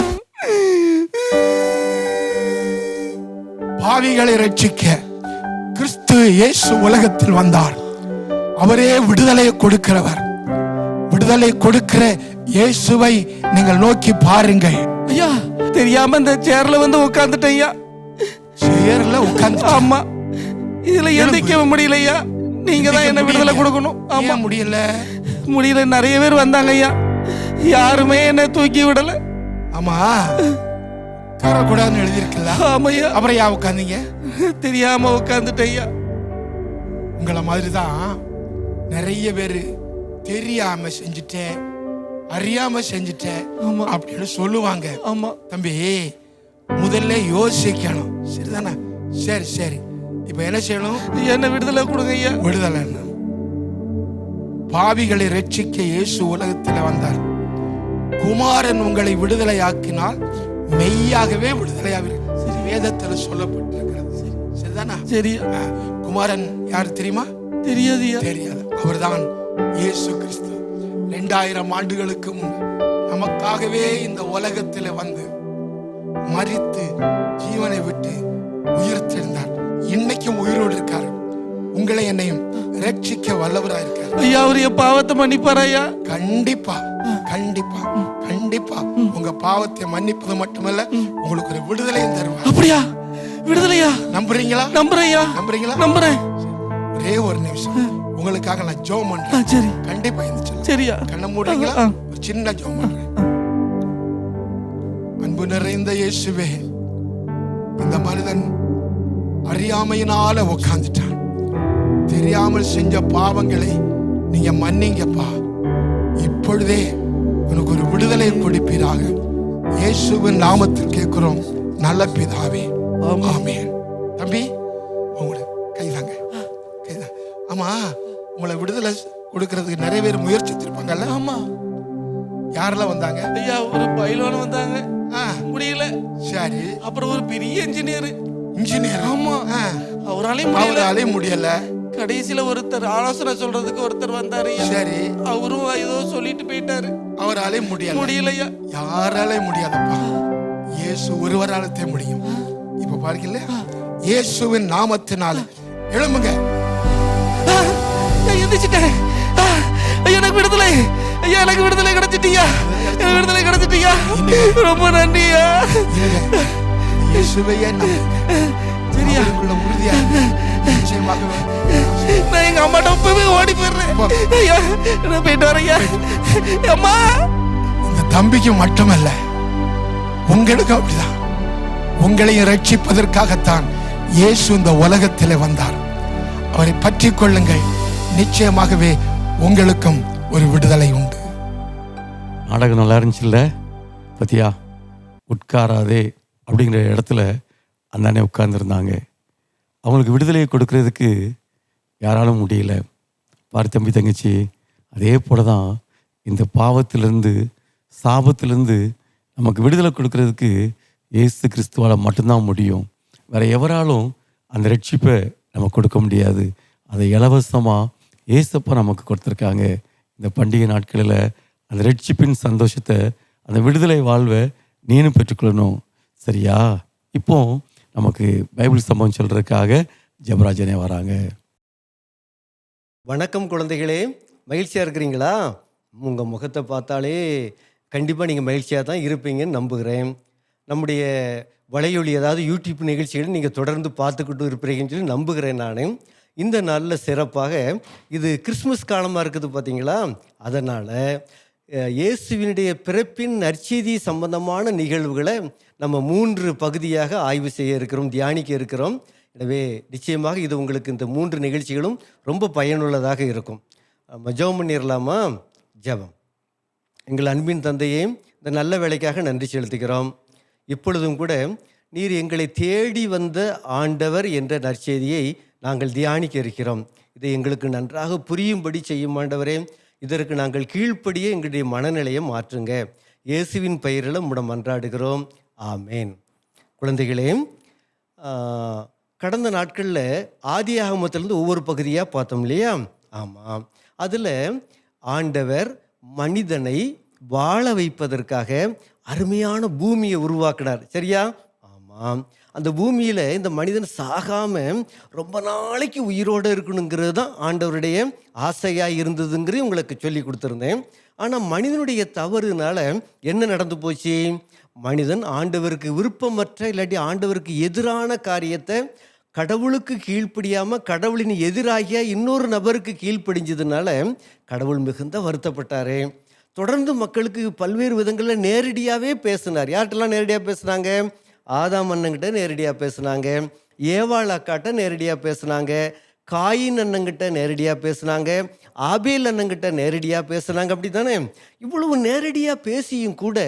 பாவிகளை ரட்சிக்க கிறிஸ்து இயேசு உலகத்தில் வந்தார். அவரே விடுதலையை கொடுக்கிறவர். விடுதலை கொடுக்கிற இயேசுவை நீங்கள் நோக்கி பாருங்கள். ஐயா தெரியாம இந்த சேர்ல வந்து உட்கார்ந்துட்டேன் ஐயா. சேர்ல உட்கார்ந்து? ஆமா. இதுல எந்திரிக்க முடியல ஐயா. நீங்க தான் என்ன விடுதலை கொடுக்கணும். ஆமா. முடியல முடியல. நிறைய பேர் வந்தாங்க ஐயா, யாருமே என்ன தூக்கி விடல. ஆமா, உட்காரக்கூடாதுன்னு எழுதியிருக்கல. ஆமையா. அப்புறம் யா உட்காந்தீங்க? தெரியாம உட்கார்ந்துட்டேன் ஐயா. உங்களை மாதிரி தான் நிறைய பேர் தெரியாம செஞ்சுட்டேன், அறியாம செஞ்சுட்டேன் அப்படின்னு சொல்லுவாங்க. ஆமா தம்பி, முதல்ல யோசிக்கணும். சரிதானே? சரி சரி, இப்ப என்ன செய்யணும்? என்ன விடுதலை கொடுங்க ஐயா. விடுதலை பாவிகளை ரட்சிக்க இயேசு உலகத்தில் வந்தார். குமாரன் உங்களை விடுதலையாக்கினால் மெய்யாகவே விடுதலையாவீர்கள். வேதத்தில் சொல்லப்பட்டிருக்கிறது. சரிதானா? சரி. குமாரன் யார் தெரியுமா? தெரியாது. தெரியாது. அவர்தான் இயேசு கிறிஸ்து. 2000 ஆண்டுகளுக்கு முன்பு நமக்காகவே இந்த உலகத்தில் வந்து மரித்து ஜீவனை விட்டு உயிர் தெழுந்தார். இன்னைக்கும் உயிரோடு இருக்கார். உங்களை என்னையும் ரட்சிக்க வல்லவராக இருக்கார். ஐயா அவர் என் பாவத்தை மன்னிப்பார் ஐயா. கண்டிப்பா கண்டிப்பா கண்டிப்பா உங்க பாவத்தை மன்னிப்பது மட்டுமல்ல, உங்களுக்கு ஒரு விடுதலையும் தருவார். அப்படியா? விடுதலையா? நம்புறீங்களா? நம்புறேயா. நம்புறீங்களா? நம்புறேன். ஒரே ஒரு நிமிஷம் உங்களுக்காக நான் ஜெபம் பண்றேன். சரி. கண்டிப்பா இந்த சரியா? கண்ணை மூடுறீங்களா? ஒரு சின்ன ஜெபம் பண்றேன். அன்பு நிறைந்த இயேசுவே, இந்த மனிதன் அறியாமையினால உட்கார்ந்துட்டான். தெரியாமல் செஞ்ச பாவங்களை நீங்க மன்னிங்கப்பா. இப்பொழுதே உனக்கு ஒரு விடுதலை கொடுப்பீராக. இயேசுவின் நாமத்தில் கேட்கிறோம் நல்ல பிதாவே, ஆமென். தம்பி, உங்களை கைதாங்க. ஆமா, உங்களை விடுதலை கொடுக்கறதுக்கு நிறைய பேர் முயற்சித்திருப்பாங்கல்ல? ஆமா. யாரெல்லாம் வந்தாங்க? ஐயா ஒரு பைலோன் வந்தாங்க, முடியல. சரி. அப்புறம் ஒரு பெரிய இன்ஜினியர். ஆமா, அவராலையும் முடியல. கடைசியில ஒருத்தர் ஆலோசனை சொல்றதுக்கு ஒருத்தர் வந்தாரு. சரி. அவரும் ஏதோ சொல்லிட்டு போயிட்டாரு. அவராலே முடியலையா? யாராலே முடியாதப்பா, இயேசு ஒருவராலே முடியும். இப்ப பாருங்கல்ல, இயேசுவின் நாமத்தினால எழும்புங்க. எந்திரிச்சிட்டேன். எனக்கு விடுதலை. ஐயா எனக்கு விடுதலை கிடைச்சிட்டியா? எனக்கு விடுதலை கிடைச்சிட்டியா? ரொம்ப நன்றியா. இயேசுவையே சரியா? உறுதியா நான் எங்க அம்மாட்ட போய் ஓடி போயிடுறேன். ஐயா நான் போயிட்டு வரேன். அம்மா, இந்த தம்பிக்கு மட்டுமல்ல, உங்களுக்கு அப்படிதான். உங்களையும் ரட்சிப்பதற்காகத்தான் இயேசு இந்த உலகத்திலே வந்தார். அவரை பற்றி கொள்ளுங்கள். நிச்சயமாகவே உங்களுக்கும் ஒரு விடுதலை உண்டு. நாடகம் நல்லா இருந்துச்சுல்ல? பத்தியா, உட்காராதே அப்படிங்கிற இடத்துல அந்த அண்ணன் உட்கார்ந்துருந்தாங்க. அவங்களுக்கு விடுதலையை கொடுக்கறதுக்கு யாராலும் முடியல. பாரு தம்பி தங்கச்சி, அதே போல தான் இந்த பாவத்திலிருந்து சாபத்திலிருந்து நமக்கு விடுதலை கொடுக்கறதுக்கு இயேசு கிறிஸ்துவால் மட்டும்தான் முடியும். வேறு எவராலும் அந்த ரட்சிப்பை நம்ம கொடுக்க முடியாது. அதை இலவசமாக ஏசப்பா நமக்கு கொடுத்துருக்காங்க. இந்த பண்டிகை நாட்களில் அந்த ரட்சிப்பின் சந்தோஷத்தை, அந்த விடுதலை வாழ்வை நீனும் பெற்றுக்கொள்ளணும். சரியா? இப்போ நமக்கு பைபிள் சம்பவம் சொல்கிறதுக்காக ஜெபராஜனே வராங்க. வணக்கம் குழந்தைகளே, மகிழ்ச்சியாக இருக்கிறீங்களா? உங்கள் முகத்தை பார்த்தாலே கண்டிப்பாக நீங்கள் மகிழ்ச்சியாக தான் இருப்பீங்கன்னு நம்புகிறேன். நம்முடைய வலையொலி, அதாவது யூடியூப் நிகழ்ச்சிகள் நீங்கள் தொடர்ந்து பார்த்துக்கிட்டு இருப்பீங்கன்னு சொல்லி நம்புகிறேன். நான் இந்த நாளில் சிறப்பாக இது கிறிஸ்மஸ் காலமாக இருக்குது பார்த்தீங்களா? அதனால் இயேசுவினுடைய பிறப்பின் நற்செய்தி சம்பந்தமான நிகழ்வுகளை நம்ம 3 பகுதியாக ஆய்வு செய்ய இருக்கிறோம், தியானிக்க இருக்கிறோம். எனவே நிச்சயமாக இது உங்களுக்கு இந்த 3 நிகழ்ச்சிகளும் ரொம்ப பயனுள்ளதாக இருக்கும். நம்ம ஜெபம் பண்ணிடலாமா? ஜெபம். எங்கள் அன்பின் தந்தையே, இந்த நல்ல வேலைக்காக நன்றி செலுத்துகிறோம். இப்பொழுதும் கூட நீர் எங்களை தேடி வந்த ஆண்டவர் என்ற நற்செய்தியை நாங்கள் தியானிக்க இருக்கிறோம். இதை எங்களுக்கு நன்றாக புரியும்படி செய்யும் ஆண்டவரே. இதற்கு நாங்கள் கீழ்ப்படியே எங்களுடைய மனநிலையை மாற்றுங்க. இயேசுவின் பெயரில் உம்மிடம் மன்றாடுகிறோம். ஆமேன். குழந்தைகளே, கடந்த நாட்களில் ஆதியாகமத்திலிருந்து ஒவ்வொரு பகுதியாக பார்த்தோம் இல்லையா? ஆமாம். அதில் ஆண்டவர் மனிதனை வாழ வைப்பதற்காக அருமையான பூமியை உருவாக்கினார். சரியா? ஆமாம். அந்த பூமியில் இந்த மனிதன் சாகாமல் ரொம்ப நாளைக்கு உயிரோடு இருக்கணுங்கிறது தான் ஆண்டவருடைய ஆசையாக இருந்ததுங்கிறது உங்களுக்கு சொல்லி கொடுத்துருந்தேன். ஆனால் மனிதனுடைய தவறுனால என்ன நடந்து போச்சு? மனிதன் ஆண்டவருக்கு விருப்பமற்ற இல்லாட்டி ஆண்டவருக்கு எதிரான காரியத்தை கடவுளுக்கு கீழ்ப்படியாமல் கடவுளின் எதிராகிய இன்னொரு நபருக்கு கீழ்ப்படிஞ்சதுனால கடவுள் மிகுந்த வருத்தப்பட்டார். தொடர்ந்து மக்களுக்கு பல்வேறு விதங்களில் நேரடியாகவே பேசினார். யார்கிட்டலாம் நேரடியாக பேசுனாங்க? ஆதாம் அண்ணங்கிட்ட நேரடியாக பேசுனாங்க, ஏவாள் அக்காட்ட நேரடியாக பேசுனாங்க, காயின் அண்ணங்கிட்ட நேரடியாக பேசுனாங்க, ஆபேல் அண்ணங்கிட்ட நேரடியாக பேசுனாங்க. அப்படி தானே? இவ்வளவு நேரடியாக பேசியும் கூட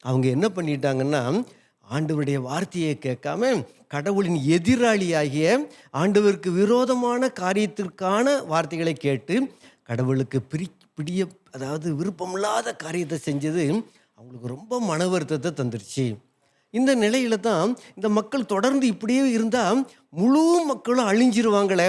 அவங்க என்ன பண்ணிட்டாங்கன்னா, ஆண்டவருடைய வார்த்தையை கேட்காம கடவுளின் எதிராளியாகிய ஆண்டவருக்கு விரோதமான காரியத்திற்கான வார்த்தைகளை கேட்டு கடவுளுக்கு பிடிய அதாவது விருப்பமில்லாத காரியத்தை செஞ்சது அவங்களுக்கு ரொம்ப மன வருத்தத்தை தந்துருச்சு. இந்த நிலையில தான் இந்த மக்கள் தொடர்ந்து இப்படியே இருந்தால் முழு மக்களும் அழிஞ்சிருவாங்களே,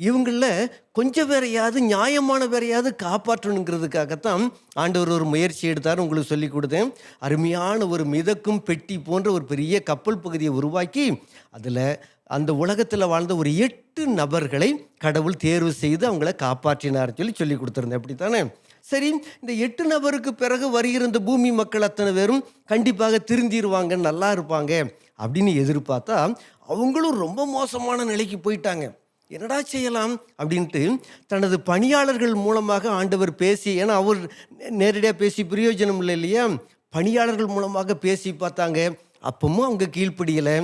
இவங்களில் கொஞ்சம் பேரையாவது நியாயமான பேரையாவது காப்பாற்றணுங்கிறதுக்காகத்தான் ஆண்டவர் ஒரு முயற்சி எடுத்தார். உங்களுக்கு சொல்லி கொடுத்தேன். அருமையான ஒரு மிதக்கும் பெட்டி போன்ற ஒரு பெரிய கப்பல் பகுதியை உருவாக்கி அதில் அந்த உலகத்தில் வாழ்ந்த ஒரு 8 நபர்களை கடவுள் தேர்வு செய்து அவங்கள காப்பாற்றினார் சொல்லி கொடுத்துருந்தேன். அப்படித்தானே? சரி, இந்த 8 நபருக்கு பிறகு வருகிற இந்த பூமி மக்கள் அத்தனை பேரும் கண்டிப்பாக திருந்திடுவாங்க, நல்லா இருப்பாங்க அப்படின்னு எதிர்பார்த்தா அவங்களும் ரொம்ப மோசமான நிலைக்கு போயிட்டாங்க. என்னடா செய்யலாம் அப்படின்ட்டு தனது பணியாளர்கள் மூலமாக ஆண்டவர் பேசி, ஏன்னா அவர் நேரடியாக பேசி பிரயோஜனம் இல்லை இல்லையா, பணியாளர்கள் மூலமாக பேசி பார்த்தாங்க. அப்பவும் அவங்க கீழ்ப்படியலை.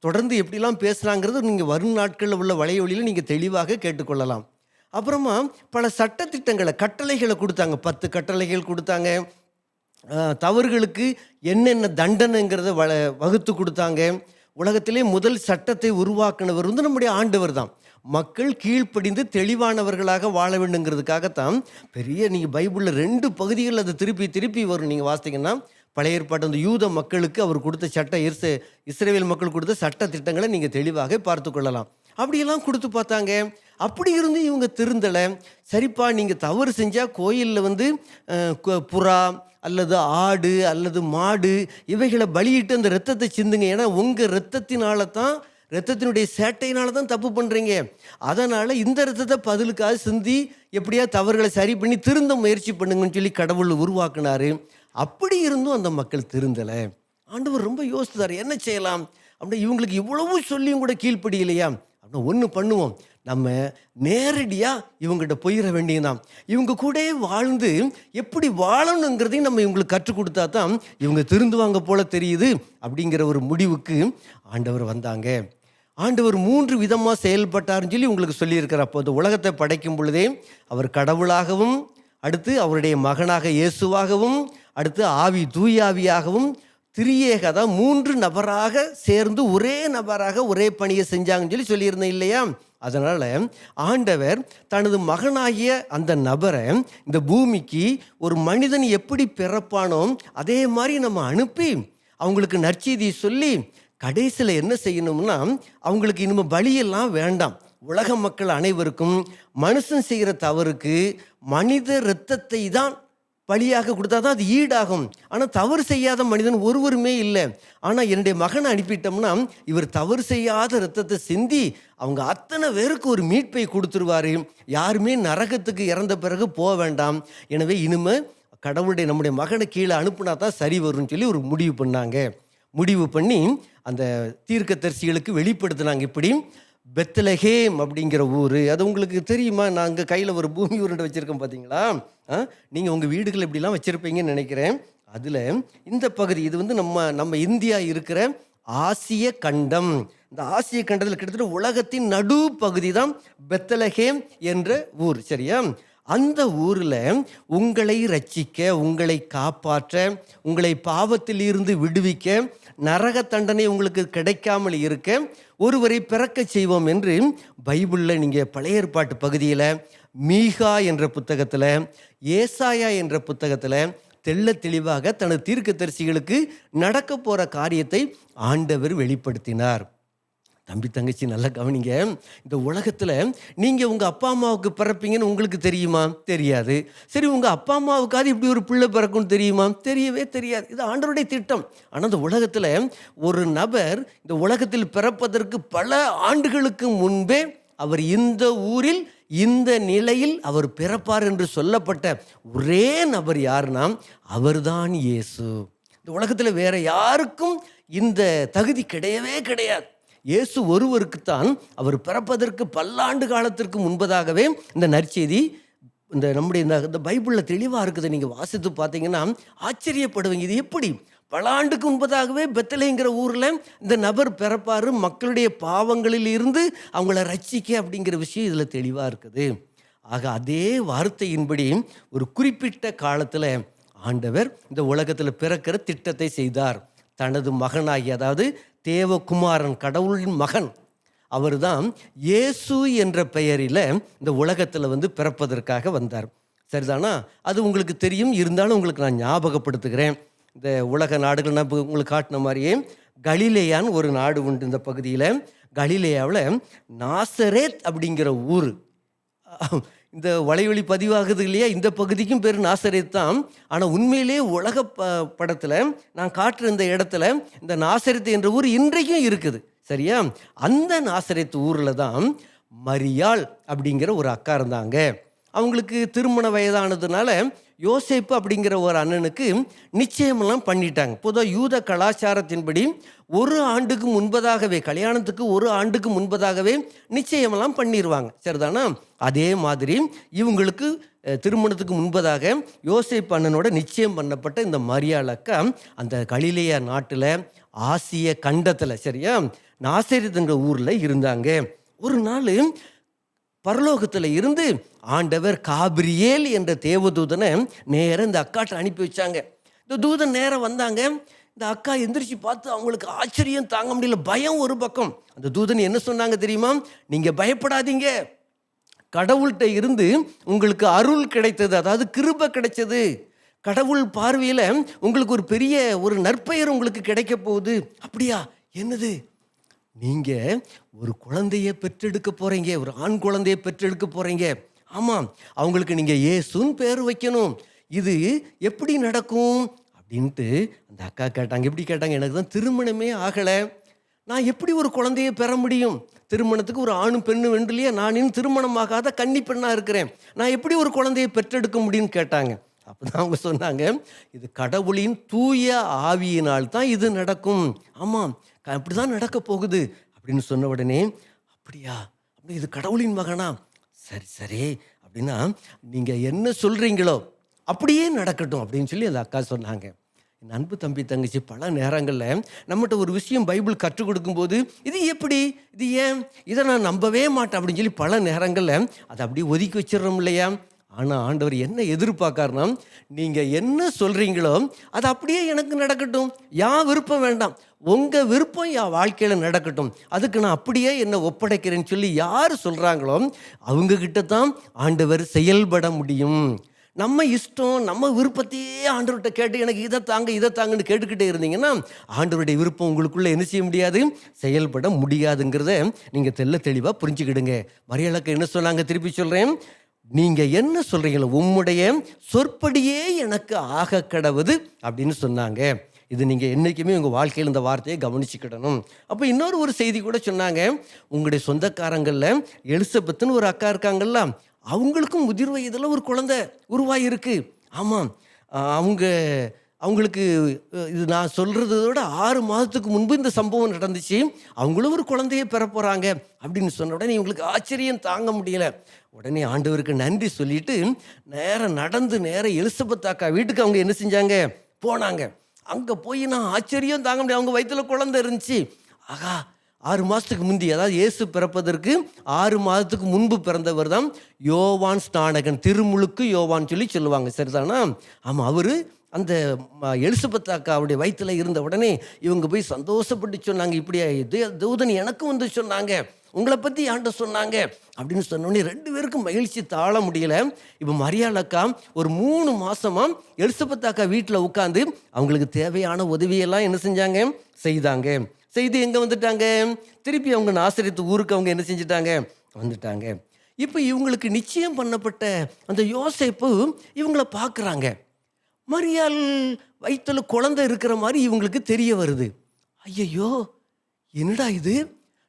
தொடர்ந்து எப்படிலாம் பேசுகிறாங்கிறது நீங்கள் வரும் நாட்களில் உள்ள வலையொலியில் நீங்கள் தெளிவாக கேட்டுக்கொள்ளலாம். அப்புறமா பல சட்டத்திட்டங்களை கட்டளைகளை கொடுத்தாங்க. 10 கட்டளைகள் கொடுத்தாங்க. தவறுகளுக்கு என்னென்ன தண்டனைங்கிறத வகுத்து கொடுத்தாங்க. உலகத்திலே முதல் சட்டத்தை உருவாக்கினவர் நம்முடைய ஆண்டவர் தான். மக்கள் கீழ்ப்படிந்து தெளிவானவர்களாக வாழ வேண்டுங்கிறதுக்காகத்தான் பெரிய நீங்கள் பைபிளில் 2 பகுதிகள் அது திருப்பி வரும். நீங்கள் வாசித்தீங்கன்னா பழைய ஏற்பாடு அந்த யூத மக்களுக்கு அவர் கொடுத்த சட்ட இஸ்ரவேல் மக்கள் கொடுத்த சட்ட திட்டங்களை நீங்கள் தெளிவாக பார்த்து கொள்ளலாம். அப்படியெல்லாம் கொடுத்து பார்த்தாங்க. அப்படி இருந்து இவங்க திருந்தலை. சரிப்பா, நீங்கள் தவறு செஞ்சால் கோயிலில் புறா அல்லது ஆடு அல்லது மாடு இவைகளை பலியிட்டு அந்த ரத்தத்தை சிந்துங்க. ஏன்னா உங்கள் ரத்தத்தினுடைய சேட்டையினால தான் தப்பு பண்ணுறீங்க. அதனால் இந்த ரத்தத்தை பதிலுக்காக சிந்தி எப்படியா தவறுகளை சரி பண்ணி திருந்த முயற்சி பண்ணுங்கன்னு சொல்லி கடவுள் உருவாக்குனார். அப்படி இருந்தும் அந்த மக்கள் திருந்தலை. ஆண்டவர் ரொம்ப யோசித்தார், என்ன செய்யலாம் அப்படின்னா, இவங்களுக்கு இவ்வளவு சொல்லியும் கூட கீழ்ப்படியில்லையா, அப்படின்னா ஒன்று பண்ணுவோம், நம்ம நேரடியாக இவங்ககிட்ட போயிட வேண்டியதுதான். இவங்க கூட வாழ்ந்து எப்படி வாழணுங்கிறதையும் நம்ம இவங்களுக்கு கற்றுக் கொடுத்தா தான் இவங்க திருந்துவாங்க போல தெரியுது அப்படிங்கிற ஒரு முடிவுக்கு ஆண்டவர் வந்தாங்க. ஆண்டவர் 3 விதமாக செயல்பட்டார்னு சொல்லி உங்களுக்கு சொல்லியிருக்கிறார். அப்போ இந்த உலகத்தை படைக்கும் பொழுதே அவர் கடவுளாகவும், அடுத்து அவருடைய மகனாக இயேசுவாகவும், அடுத்து ஆவி தூயாவியாகவும், திரியேக, அதாவது 3 நபராக சேர்ந்து ஒரே நபராக ஒரே பணியை செஞ்சாங்கன்னு சொல்லியிருந்தேன் இல்லையா? அதனால் ஆண்டவர் தனது மகனாகிய அந்த நபரை இந்த பூமிக்கு ஒரு மனிதன் எப்படி பிறப்பானோ அதே மாதிரி நம்ம அனுப்பி அவங்களுக்கு நற்செய்தி சொல்லி கடைசியில் என்ன செய்யணும்னா, அவங்களுக்கு இனிமேல் பலியெல்லாம் வேண்டாம். உலக மக்கள் அனைவருக்கும் மனுஷன் செய்கிற தவறுக்கு மனித இரத்தத்தை தான் பலியாக கொடுத்தா தான் அது ஈடாகும். ஆனால் தவறு செய்யாத மனிதன் ஒருவருமே இல்லை. ஆனால் என்னுடைய மகனை அனுப்பிட்டோம்னா இவர் தவறு செய்யாத இரத்தத்தை சிந்தி அவங்க அத்தனை பேருக்கு ஒரு மீட்பை கொடுத்துருவார். யாருமே நரகத்துக்கு இறந்த பிறகு போக வேண்டாம். எனவே இனிமேல் கடவுளுடைய நம்முடைய மகனை கீழே அனுப்புனா தான் சரி வரும்னு சொல்லி ஒரு முடிவு பண்ணாங்க. முடிவு பண்ணி அந்த தீர்க்கதரிசிகளுக்கு வெளிப்படுத்தினாங்க. இப்படி பெத்லஹேம் அப்படிங்கிற ஊர், அது உங்களுக்கு தெரியுமா? நாங்கள் கையில் ஒரு பூமி உருண்டை வச்சுருக்கோம் பார்த்தீங்களா? நீங்கள் உங்கள் வீடுகள் இப்படிலாம் வச்சுருப்பீங்கன்னு நினைக்கிறேன். அதில் இந்த பகுதி இது நம்ம இந்தியா இருக்கிற ஆசிய கண்டம். இந்த ஆசிய கண்டத்தில் கிட்டத்தட்ட உலகத்தின் நடு பகுதி தான் பெத்லஹேம் என்ற ஊர். சரியா? அந்த ஊரில் உங்களை ரட்சிக்க, உங்களை காப்பாற்ற, உங்களை பாவத்தில் இருந்து விடுவிக்க, நரக தண்டனை உங்களுக்கு கிடைக்காமல் இருக்க ஒருவரை பிறக்க செய்வோம் என்று பைபிளில் நீங்கள் பழைய ஏற்பாட்டு பகுதியில் மீகா என்ற புத்தகத்தில், ஏசாயா என்ற புத்தகத்தில் தெள்ள தெளிவாக தனது தீர்க்கதரிசிகளுக்கு நடக்க போகிற காரியத்தை ஆண்டவர் வெளிப்படுத்தினார். தம்பி தங்கச்சி நல்லா கவனிங்க. இந்த உலகத்தில் நீங்கள் உங்கள் அப்பா அம்மாவுக்கு பிறப்பீங்கன்னு உங்களுக்கு தெரியுமா? தெரியாது. சரி, உங்கள் அப்பா அம்மாவுக்காவது இப்படி ஒரு பிள்ளை பிறக்கும்னு தெரியுமா? தெரியவே தெரியாது. இது ஆண்டவருடைய திட்டம். ஆனால் இந்த உலகத்தில் ஒரு நபர் இந்த உலகத்தில் பிறப்பதற்கு பல ஆண்டுகளுக்கு முன்பே அவர் இந்த ஊரில் இந்த நிலையில் அவர் பிறப்பார் என்று சொல்லப்பட்ட ஒரே நபர் யாருன்னா அவர்தான் இயேசு. இந்த உலகத்தில் வேற யாருக்கும் இந்த தகுதி கிடையவே கிடையாது. இயேசு ஒருவருக்குத்தான் அவர் பிறப்பதற்கு பல்லாண்டு காலத்திற்கு முன்பதாகவே இந்த நற்செய்தி இந்த நம்முடைய இந்த பைபிளில் தெளிவாக இருக்குது. நீங்கள் வாசித்து பார்த்தீங்கன்னா ஆச்சரியப்படுவீங்க. இது எப்படி பல ஆண்டுக்கு முன்பதாகவே பெத்லகேம்ங்கிற ஊரில் இந்த நபர் பிறப்பார், மக்களுடைய பாவங்களில் இருந்து அவங்கள ரட்சிக்க அப்படிங்கிற விஷயம் இதில் தெளிவாக இருக்குது. ஆக அதே வார்த்தையின்படி ஒரு குறிப்பிட்ட காலத்தில் ஆண்டவர் இந்த உலகத்தில் பிறக்கிற திட்டத்தை செய்தார். தனது மகனாகி, அதாவது தேவகுமாரன், கடவுளின் மகன், அவர் தான் இயேசு என்ற பெயரில் இந்த உலகத்தில் பிறப்பதற்காக வந்தார். சரிதானா? அது உங்களுக்கு தெரியும். இருந்தாலும் உங்களுக்கு நான் ஞாபகப்படுத்துகிறேன். இந்த உலக நாடுகள் நான் உங்களுக்கு காட்டின மாதிரியே கலிலேயான்னு ஒரு நாடு உண்டு. இந்த பகுதியில் கலிலேயாவில் நாசரேத் அப்படிங்கிற ஊர், இந்த வலைவழி பதிவாகுது இல்லையா, இந்த பகுதிக்கும் பேர் நாசரேத் தான். ஆனால் உண்மையிலே உலக படத்தில் நான் காட்டுற இந்த இடத்துல இந்த நாசரேத் என்ற ஊர் இன்றைக்கும் இருக்குது. சரியா? அந்த நாசரேத் ஊரில் தான் மரியாள் அப்படிங்கிற ஒரு அக்கா இருந்தாங்க. அவங்களுக்கு திருமண வயதானதுனால யோசேப்பு அப்படிங்கிற ஒரு அண்ணனுக்கு நிச்சயமெல்லாம் பண்ணிட்டாங்க. பொதுவாக யூத கலாச்சாரத்தின்படி ஒரு ஆண்டுக்கு முன்பதாகவே, கல்யாணத்துக்கு ஒரு ஆண்டுக்கு முன்பதாகவே நிச்சயமெல்லாம் பண்ணிடுவாங்க. சரிதானா? அதே மாதிரி இவங்களுக்கு திருமணத்துக்கு முன்பதாக யோசேப்பு அண்ணனோட நிச்சயம் பண்ணப்பட்ட இந்த மரியாள் அக்கா அந்த கலிலேயா நாட்டில் ஆசிய கண்டத்தில், சரியா, நாசரேத்துங்கிற ஊரில் இருந்தாங்க. ஒரு நாள் பரலோகத்தில் இருந்து ஆண்டவர் காபிரியேல் என்ற தேவதூதனை நேரம் இந்த அக்காட்ட அனுப்பி வச்சாங்க. இந்த தூதன் நேரம் வந்தாங்க. இந்த அக்கா எந்திரிச்சு பார்த்து அவங்களுக்கு ஆச்சரியம் தாங்க முடியல, பயம் ஒரு பக்கம். அந்த தூதன் என்ன சொன்னாங்க தெரியுமா? நீங்கள் பயப்படாதீங்க, கடவுள்கிட்ட இருந்து உங்களுக்கு அருள் கிடைத்தது, அதாவது கிருபை கிடைச்சது. கடவுள் பார்வையில் உங்களுக்கு ஒரு பெரிய ஒரு நற்பெயர் உங்களுக்கு கிடைக்க போகுது. அப்படியா? என்னது? நீங்கள் ஒரு குழந்தையை பெற்றெடுக்க போகிறீங்க, ஒரு ஆண் குழந்தையை பெற்றெடுக்க போகிறீங்க. ஆமாம், அவங்களுக்கு நீங்கள் இயேசுன்னு பேர் வைக்கணும். இது எப்படி நடக்கும் அப்படின்ட்டு அந்த அக்கா கேட்டாங்க. எப்படி கேட்டாங்க? எனக்கு தான் திருமணமே ஆகலை, நான் எப்படி ஒரு குழந்தையை பெற முடியும்? திருமணத்துக்கு ஒரு ஆணும் பெண்ணும் வேண்டும் இல்லையா? நான் இன்னும் திருமணமாகாத கன்னி பெண்ணாக இருக்கிறேன், நான் எப்படி ஒரு குழந்தையை பெற்றெடுக்க முடியும்னு கேட்டாங்க. அப்போ தான் அவங்க சொன்னாங்க, இது கடவுளின் தூய ஆவியினால் தான் இது நடக்கும். ஆமாம், அப்படி தான் நடக்க போகுது அப்படின்னு சொன்ன உடனே, அப்படியா, அப்படி இது கடவுளின் மகனா? சரி சரி, அப்படின்னா நீங்கள் என்ன சொல்கிறீங்களோ அப்படியே நடக்கட்டும் அப்படின்னு சொல்லி அந்த அக்கா சொன்னாங்க. என் அன்பு தம்பி தங்கச்சி, பல நேரங்களில் நம்மகிட்ட ஒரு விஷயம் பைபிள் கற்றுக் கொடுக்கும்போது இது எப்படி, இது ஏன், இதை நான் நம்பவே மாட்டேன் அப்படின்னு சொல்லி பல நேரங்களில் அதை அப்படியே ஒதுக்கி வச்சிடறோம் இல்லையா? ஆனால் ஆண்டவர் என்ன எதிர்பார்க்காருன்னா, நீங்கள் என்ன சொல்கிறீங்களோ அது அப்படியே எனக்கு நடக்கட்டும், என் விருப்பம் வேண்டாம், உங்கள் விருப்பம் என் வாழ்க்கையில் நடக்கட்டும், அதுக்கு நான் அப்படியே என்னை ஒப்படைக்கிறேன்னு சொல்லி யார் சொல்கிறாங்களோ அவங்கக்கிட்ட தான் ஆண்டவர் செயல்பட முடியும். நம்ம இஷ்டம், நம்ம விருப்பத்தையே ஆண்டவர்கிட்ட கேட்டு எனக்கு இதை தாங்கன்னு கேட்டுக்கிட்டே இருந்தீங்கன்னா ஆண்டவருடைய விருப்பம் உங்களுக்குள்ளே என்ன செய்ய முடியாது, செயல்பட முடியாதுங்கிறத நீங்கள் தெளிவாக புரிஞ்சுக்கிடுங்க. மரியாளுக்கு என்ன சொன்னாங்க? திருப்பி சொல்கிறேன், நீங்கள் என்ன சொல்கிறீங்களோ உம்முடைய சொற்படியே எனக்கு ஆக கடவுது அப்படின்னு சொன்னாங்க. இது நீங்கள் என்றைக்குமே உங்கள் வாழ்க்கையில் இந்த வார்த்தையை கவனிச்சுக்கிடணும். அப்போ இன்னொரு செய்தி கூட சொன்னாங்க. உங்களுடைய சொந்தக்காரங்களில் எலிசபெத்துன்னு ஒரு அக்கா இருக்காங்கல்ல, அவங்களுக்கும் முதிர் வயதில் ஒரு குழந்தை உருவாகிருக்கு. ஆமாம், அவங்களுக்கு இது நான் சொல்கிறதோட 6 மாதத்துக்கு முன்பு இந்த சம்பவம் நடந்துச்சு. அவங்களும் ஒரு குழந்தையை பெற போகிறாங்க அப்படின்னு சொன்ன உடனே இவங்களுக்கு ஆச்சரியம் தாங்க முடியல. உடனே ஆண்டவருக்கு நன்றி சொல்லிட்டு நடந்து எலிசபெத் அக்கா வீட்டுக்கு அவங்க என்ன செஞ்சாங்க, போனாங்க. அங்கே போய் நான் ஆச்சரியம் தாங்க முடியாது, அவங்க வயிற்றுல குழந்தை இருந்துச்சு. ஆகா, 6 மாதத்துக்கு முந்தி, அதாவது இயேசு பிறப்பதற்கு 6 மாதத்துக்கு முன்பு பிறந்தவர் தான் யோவான் ஸ்நானகன், திருமுழுக்கு யோவான் சொல்லி சொல்லுவாங்க. சரிதானா? ஆமாம், அவர் அந்த எலிசபெத் அக்காவுடைய வயிற்றில் இருந்த உடனே இவங்க போய் சந்தோஷப்பட்டு சொன்னாங்க, இப்படியா தூதன் எனக்கும் வந்து சொன்னாங்க, உங்களை பற்றி ஆண்ட சொன்னாங்க அப்படின்னு சொன்னோடனே 2 பேருக்கும் மகிழ்ச்சி தாழ முடியல. இப்போ மரியாள் அக்கா ஒரு 3 மாதமாக எலிசபெத் அக்கா வீட்டில் உட்காந்து அவங்களுக்கு தேவையான உதவியெல்லாம் என்ன செஞ்சாங்க, செய்தாங்க. செய்து எங்கே வந்துட்டாங்க? திருப்பி அவங்க நாசரேத்து ஊருக்கு அவங்க என்ன செஞ்சிட்டாங்க? வந்துட்டாங்க. இப்போ இவங்களுக்கு நிச்சயம் பண்ணப்பட்ட அந்த யோசேப்பு இவங்கள பார்க்குறாங்க. மரியாள் வயிற்றில் குழந்தை இருக்கிற மாதிரி இவங்களுக்கு தெரிய வருது. ஐயையோ, என்னடா இது,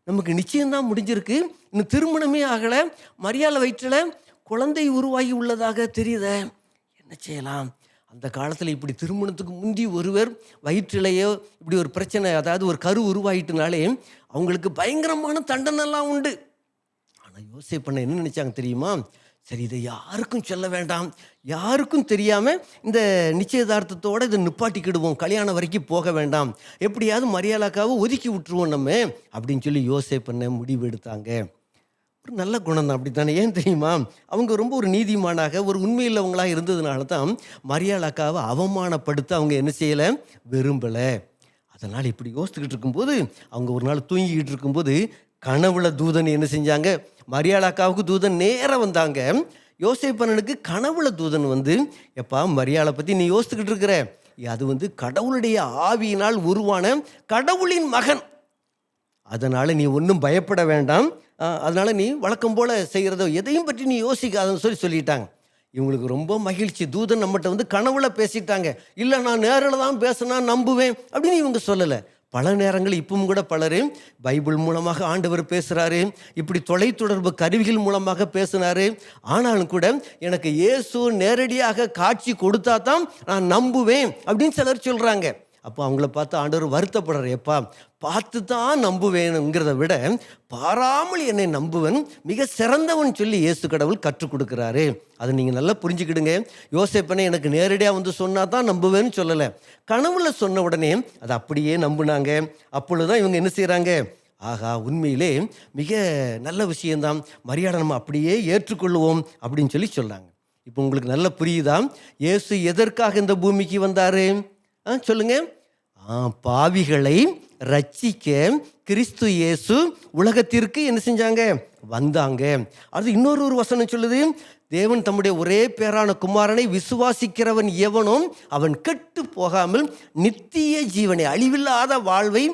நமக்கு நிச்சயம்தான் முடிஞ்சிருக்கு, இன்னும் திருமணமே ஆகலை, மரியாள் வயிற்றில் குழந்தை உருவாகி உள்ளதாக தெரியுதே, என்ன செய்யலாம்? அந்த காலத்தில் இப்படி திருமணத்துக்கு முந்தி ஒருவர் வயிற்றிலேயோ இப்படி ஒரு பிரச்சனை, அதாவது ஒரு கரு உருவாயிட்டுனாலே அவங்களுக்கு பயங்கரமான தண்டனைலாம் உண்டு. ஆனால் யோசேப்பு பண்ண என்ன நினச்சாங்க தெரியுமா? சரி, இதை யாருக்கும் சொல்ல வேண்டாம், யாருக்கும் தெரியாமல் இந்த நிச்சயதார்த்தத்தோடு இதை நிப்பாட்டிக்கிடுவோம், கல்யாணம் வரைக்கும் போக வேண்டாம், எப்படியாவது மரியாளாக்காவை ஒதுக்கி விட்டுருவோம் நம்ம அப்படின்னு சொல்லி யோசேப்பு பண்ண முடிவு எடுத்தாங்க. ஒரு நல்ல குணம் தான், அப்படி தானே? ஏன் தெரியுமா? அவங்க ரொம்ப ஒரு நீதிமானாக ஒரு உண்மையில்லவங்களாக இருந்ததுனால தான் மரியாளாக்காவை அவமானப்படுத்த அவங்க என்ன செய்யலை, விரும்பலை. அதனால் இப்படி யோசித்துக்கிட்டு இருக்கும்போது அவங்க ஒரு நாள் தூங்கிக்கிட்டு இருக்கும்போது கனவுல தூதன் என்ன செஞ்சாங்க? மரியாளாக்காவுக்கு தூதன் நேராக வந்தாங்க. யோசேப்பனுக்கு கனவுல தூதன் வந்து, எப்பா மரியாளை பற்றி நீ யோசித்துக்கிட்டு இருக்கிற, அது கடவுளுடைய ஆவியினால் உருவான கடவுளின் மகன், அதனால் நீ ஒன்றும் பயப்பட வேண்டாம், அதனால் நீ வழக்கம் போல் செய்கிறத எதையும் பற்றி நீ யோசிக்காதன்னு சொல்லிட்டாங்க. இவங்களுக்கு ரொம்ப மகிழ்ச்சி. தூதன் நம்மகிட்ட கனவுல பேசிட்டாங்க. இல்லை, நான் நேரில் தான் பேசினா நம்புவேன் அப்படின்னு இவங்க சொல்லலை. பல நேரங்கள் இப்பவும் கூட பலர் பைபிள் மூலமாக ஆண்டவர் பேசுகிறாரு, இப்படி தொலைத்தொடர்பு கருவிகள் மூலமாக பேசினாரு. ஆனாலும் கூட எனக்கு இயேசு நேரடியாக காட்சி கொடுத்தா தான் நான் நம்புவேன் அப்படின்னு சிலர் சொல்கிறாங்க. அப்போ அவங்கள பார்த்து ஆண்டவர் வருத்தப்படுறாரு. எப்பா, பார்த்து தான் நம்புவேனுங்கிறத விட பாராமல் என்னை நம்புவன் மிக சிறந்தவன் சொல்லி இயேசு கடவுள் கற்றுக் கொடுக்குறாரு. அதை நீங்கள் நல்லா புரிஞ்சுக்கிடுங்க. யோசேப்பனை எனக்கு நேரடியாக சொன்னா தான் நம்புவேன்னு சொல்லலை, கனவுல சொன்ன உடனே அதை அப்படியே நம்புனாங்க. அப்பொழுதுதான் இவங்க என்ன செய்கிறாங்க? ஆகா, உண்மையிலே மிக நல்ல விஷயந்தான், மரியாதை நம்ம அப்படியே ஏற்றுக்கொள்வோம் அப்படின்னு சொல்லி சொல்கிறாங்க. இப்போ உங்களுக்கு நல்லா புரியுதா இயேசு எதற்காக இந்த பூமிக்கு வந்தார்? சொல்லுங்க. பாவிகளை ரட்சிக்க கிறிஸ்து இயேசு உலகத்திற்கு என்ன செஞ்சாங்க? வந்தாங்க. அது இன்னொரு வசனம் சொல்லுது, தேவன் தம்முடைய ஒரே பேரான குமாரனை விசுவாசிக்கிறவன் எவனும் அவன் கெட்டு போகாமல் நித்திய ஜீவனை, அழிவில்லாத வாழ்வை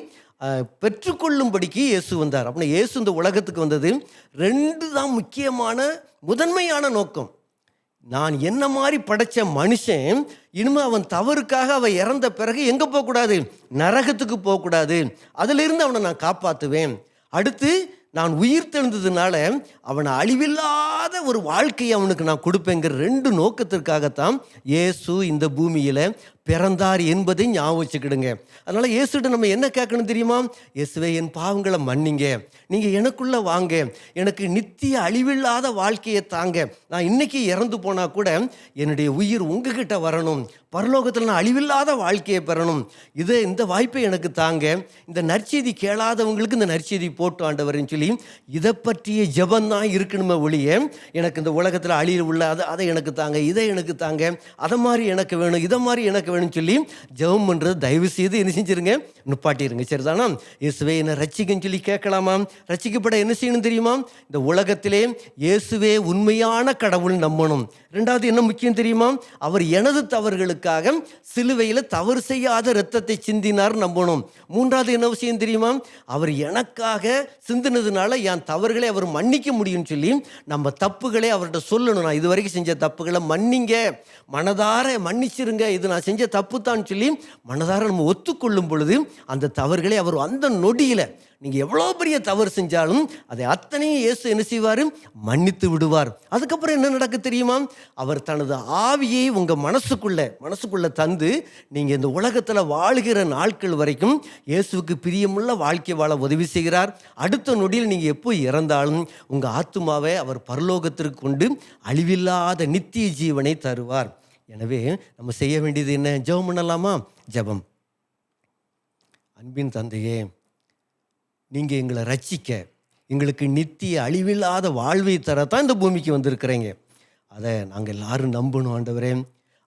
பெற்றுக்கொள்ளும்படிக்கு இயேசு வந்தார். அப்படின்னா இயேசு இந்த உலகத்துக்கு வந்தது 2 தான் முக்கியமான முதன்மையான நோக்கம். நான் என்ன மாதிரி படைச்ச மனுஷன் இனிமே அவன் தவறுக்காக அவன் இறந்த பிறகு எங்கே போகக்கூடாது? நரகத்துக்கு போகக்கூடாது. அதிலிருந்து அவனை நான் காப்பாற்றுவேன். அடுத்து நான் உயிர் தெழுந்ததுனால அவனை அழிவில்லாத ஒரு வாழ்க்கையை அவனுக்கு நான் கொடுப்பேங்கிற 2 நோக்கத்திற்காகத்தான் இயேசு இந்த பூமியில் பிறந்தார் என்பதை ஞாபகம் வச்சுக்கிடுங்க. அதனால் இயேசுகிட்ட நம்ம என்ன கேட்கணும் தெரியுமா? இயேசுவே, என் பாவங்களை மன்னிங்க, நீங்கள் எனக்குள்ளே வாங்க, எனக்கு நித்திய அழிவில்லாத வாழ்க்கையை தாங்க, நான் இன்னைக்கு இறந்து போனால் கூட என்னுடைய உயிர் உங்ககிட்ட வரணும், பரலோகத்தில் நான் அழிவில்லாத வாழ்க்கையை பெறணும், இந்த வாய்ப்பை எனக்கு தாங்க, இந்த நற்செய்தி கேளாதவங்களுக்கு இந்த நற்செய்தி போட்டு ஆண்டவர்னு சொல்லி இதை பற்றிய ஜெபந்தான் இருக்கணுமே ஒழிய எனக்கு இந்த உலகத்தில் அழியில் உள்ள அதை எனக்கு தாங்க, இதை எனக்கு தாங்க, அதை மாதிரி எனக்கு வேணும், இதை மாதிரி எனக்கு வேணும்னு சொல்லி ஜெபம் பண்ணுறது தயவு செய்து என்ன செஞ்சிருங்க? நிப்பாட்டிருங்க. சரிதானா? இயேசுவே என்னை ரட்சிக்கன்னு சொல்லி கேட்கலாமா? ரட்சிக்கப்பட என்ன செய்யணும் தெரியுமா? இந்த உலகத்திலே இயேசுவே உண்மையான கடவுள் நம்பணும். 2வது என்ன முக்கியம் தெரியுமா? அவர் எனது தவறுகளுக்காக சிலுவையில் தவறு செய்யாத இரத்தத்தை சிந்தினார் நம்பணும். 3வது என்ன விஷயம் தெரியுமா? அவர் எனக்காக சிந்தினதுனால என் தவறுகளை அவர் மன்னிக்க முடியும்னு சொல்லி நம்ம தப்புகளை அவர்கிட்ட சொல்லணும். நான் இதுவரைக்கும் செஞ்ச தப்புகளை மன்னிங்க, மனதார மன்னிச்சிருங்க, இது நான் செஞ்ச தப்பு தான் சொல்லி மனதார நம்ம ஒத்துக்கொள்ளும் பொழுது அந்த தவறுகளை அவர் அந்த நொடியில், நீங்கள் எவ்வளோ பெரிய தவறு செஞ்சாலும் அதை அத்தனையும் இயேசு என்ன செய்வார்? மன்னித்து விடுவார். அதுக்கப்புறம் என்ன நடக்க தெரியுமா? அவர் தனது ஆவியை உங்கள் மனசுக்குள்ளே தந்து நீங்கள் இந்த உலகத்தில் வாழ்கிற நாட்கள் வரைக்கும் இயேசுவுக்கு பிரியமுள்ள வாழ்க்கை வாழ உதவி செய்கிறார். அடுத்த நொடியில் நீங்கள் எப்போ இறந்தாலும் உங்கள் ஆத்துமாவை அவர் பரலோகத்திற்கு கொண்டு அழிவில்லாத நித்திய ஜீவனை தருவார். எனவே நம்ம செய்ய வேண்டியது என்ன? ஜெபம் பண்ணலாமா? ஜெபம். அன்பின் தந்தையே, நீங்கள் எங்களை ரட்சிக்க, எங்களுக்கு நித்திய அழிவில்லாத வாழ்வை தரத்தான் இந்த பூமிக்கு வந்திருக்கிறீங்க. அதை நாங்கள் எல்லாரும் நம்பணும் ஆண்டவரே,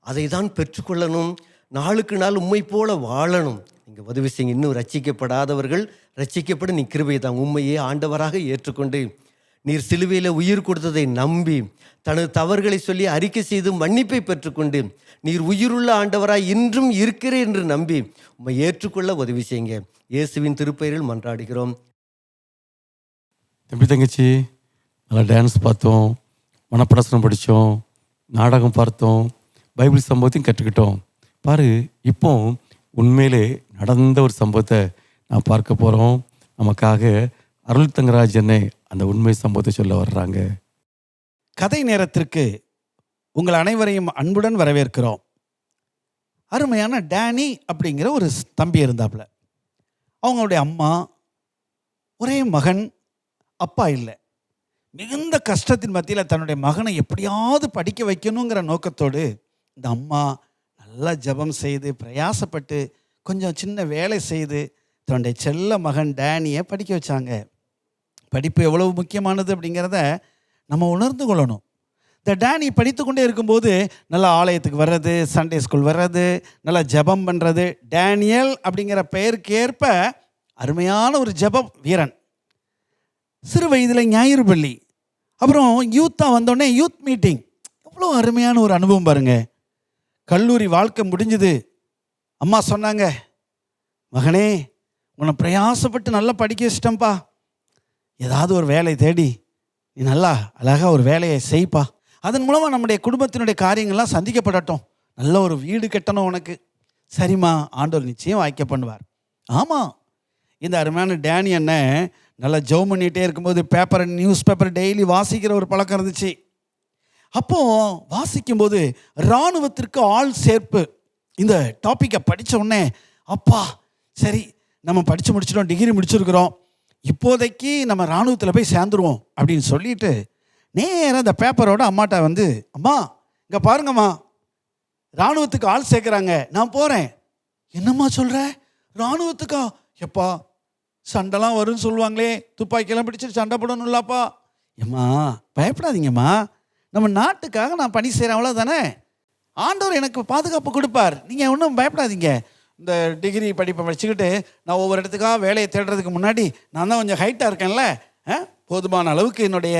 அதை தான் பெற்றுக்கொள்ளணும், நாளுக்கு நாள் உம்மை போல வாழணும். நீங்கள் உதவி செய்யுங்க. இன்னும் ரட்சிக்கப்படாதவர்கள் ரட்சிக்கப்பட நீ கிருபை தான், உண்மையே ஆண்டவராக ஏற்றுக்கொண்டு நீர் சிலுவையில் உயிர் கொடுத்ததை நம்பி தனது தவறுகளை சொல்லி அறிக்கை செய்து மன்னிப்பை பெற்றுக்கொண்டு நீர் உயிருள்ள ஆண்டவராய் இன்றும் இருக்கிறேன் என்று நம்பி உம்மை ஏற்றுக்கொள்ள உதவி செய்யுங்க. இயேசுவின் திருப்பெயரில் மன்றாடுகிறோம். தம்பி தங்கச்சி, நல்லா டான்ஸ் பார்த்தோம், மனப்பிரசனம் படித்தோம், நாடகம் பார்த்தோம், பைபிள் சம்பவத்தையும் கற்றுக்கிட்டோம். பாரு, இப்போ உண்மையிலே நடந்த ஒரு சம்பவத்தை நான் பார்க்க போகிறோம். நமக்காக அருள் தங்கராஜ் என்னை அந்த உண்மை சம்பவத்தை சொல்ல வர்றாங்க. கதை நேரத்திற்கு உங்கள் அனைவரையும் அன்புடன் வரவேற்கிறோம். அருமையான டேனி அப்படிங்கிற ஒரு தம்பி இருந்தாப்புல. அவங்களுடைய அம்மா, ஒரே மகன், அப்பா இல்லை. மிகுந்த கஷ்டத்தின் மத்தியில் தன்னுடைய மகனை எப்படியாவது படிக்க வைக்கணுங்கிற நோக்கத்தோடு இந்த அம்மா நல்லா ஜெபம் செய்து பிரயாசப்பட்டு கொஞ்சம் சின்ன வேலை செய்து தன்னுடைய செல்ல மகன் டேனியை படிக்க வச்சாங்க. படிப்பு எவ்வளவு முக்கியமானது அப்படிங்கிறத நம்ம உணர்ந்து கொள்ளணும். இந்த டேனி படித்து கொண்டே இருக்கும்போது நல்லா ஆலயத்துக்கு வர்றது, சண்டே ஸ்கூல் வர்றது, நல்லா ஜெபம் பண்ணுறது. டேனியல் அப்படிங்கிற பெயருக்கு ஏற்ப அருமையான ஒரு ஜெபம் வீரன். சிறு வயதில் ஞாயிறு பள்ளி, அப்புறம் யூத்தாக வந்தோடனே யூத் மீட்டிங். எவ்வளோ அருமையான ஒரு அனுபவம் பாருங்க. கல்லூரி வாழ்க்கை முடிஞ்சுது. அம்மா சொன்னாங்க, மகனே உன்னை பிரயாசப்பட்டு நல்லா படிக்க வச்சிட்டேன்ப்பா, ஏதாவது ஒரு வேலை தேடி நீ நல்லா அழகாக ஒரு வேலையை செய்ப்பா, அதன் மூலமாக நம்முடைய குடும்பத்தினுடைய காரியங்கள்லாம் சந்திக்கப்படட்டும், நல்ல ஒரு வீடு கட்டணும் உனக்கு. சரிம்மா, ஆண்டவர் நிச்சயம் வாய்க்க பண்ணுவார். ஆமாம், இந்த அருமையான டேனி அண்ணன் நல்லா ஜெபம் பண்ணிகிட்டே இருக்கும்போது பேப்பர், நியூஸ் பேப்பர் டெய்லி வாசிக்கிற ஒரு பழக்கம் இருந்துச்சு. அப்போது வாசிக்கும்போது இராணுவத்திற்கு ஆள் சேர்ப்பு இந்த டாப்பிக்கை படித்த உடனே, அப்பா சரி நம்ம படித்து முடிச்சிட்டோம், டிகிரி முடிச்சிருக்கிறோம், இப்போதைக்கு நம்ம இராணுவத்தில் போய் சேர்ந்துருவோம் அப்படின்னு சொல்லிட்டு நேராக அந்த பேப்பரோட அம்மாட்ட வந்து, அம்மா இங்கே பாருங்கம்மா, இராணுவத்துக்கு ஆள் சேர்க்குறாங்க, நான் போகிறேன். என்னம்மா சொல்கிற, இராணுவத்துக்கா? எப்பா சண்டைலாம் வரும்னு சொல்லுவாங்களே, துப்பாக்கியெல்லாம் பிடிச்சிட்டு சண்டை போடணும்லாப்பா. ஏம்மா பயப்படாதீங்கம்மா, நம்ம நாட்டுக்காக நான் பணி செய்கிறேன், அவ்வளோதானே. ஆண்டவர் எனக்கு பாதுகாப்பு கொடுப்பார், நீங்கள் ஒன்றும் பயப்படாதீங்க. இந்த டிகிரி படிப்பை படிச்சுக்கிட்டு நான் ஒவ்வொரு இடத்துக்காக வேலையை தேடுறதுக்கு முன்னாடி நான் தான் கொஞ்சம் ஹைட்டாக இருக்கேன்ல, போதுமான அளவுக்கு என்னுடைய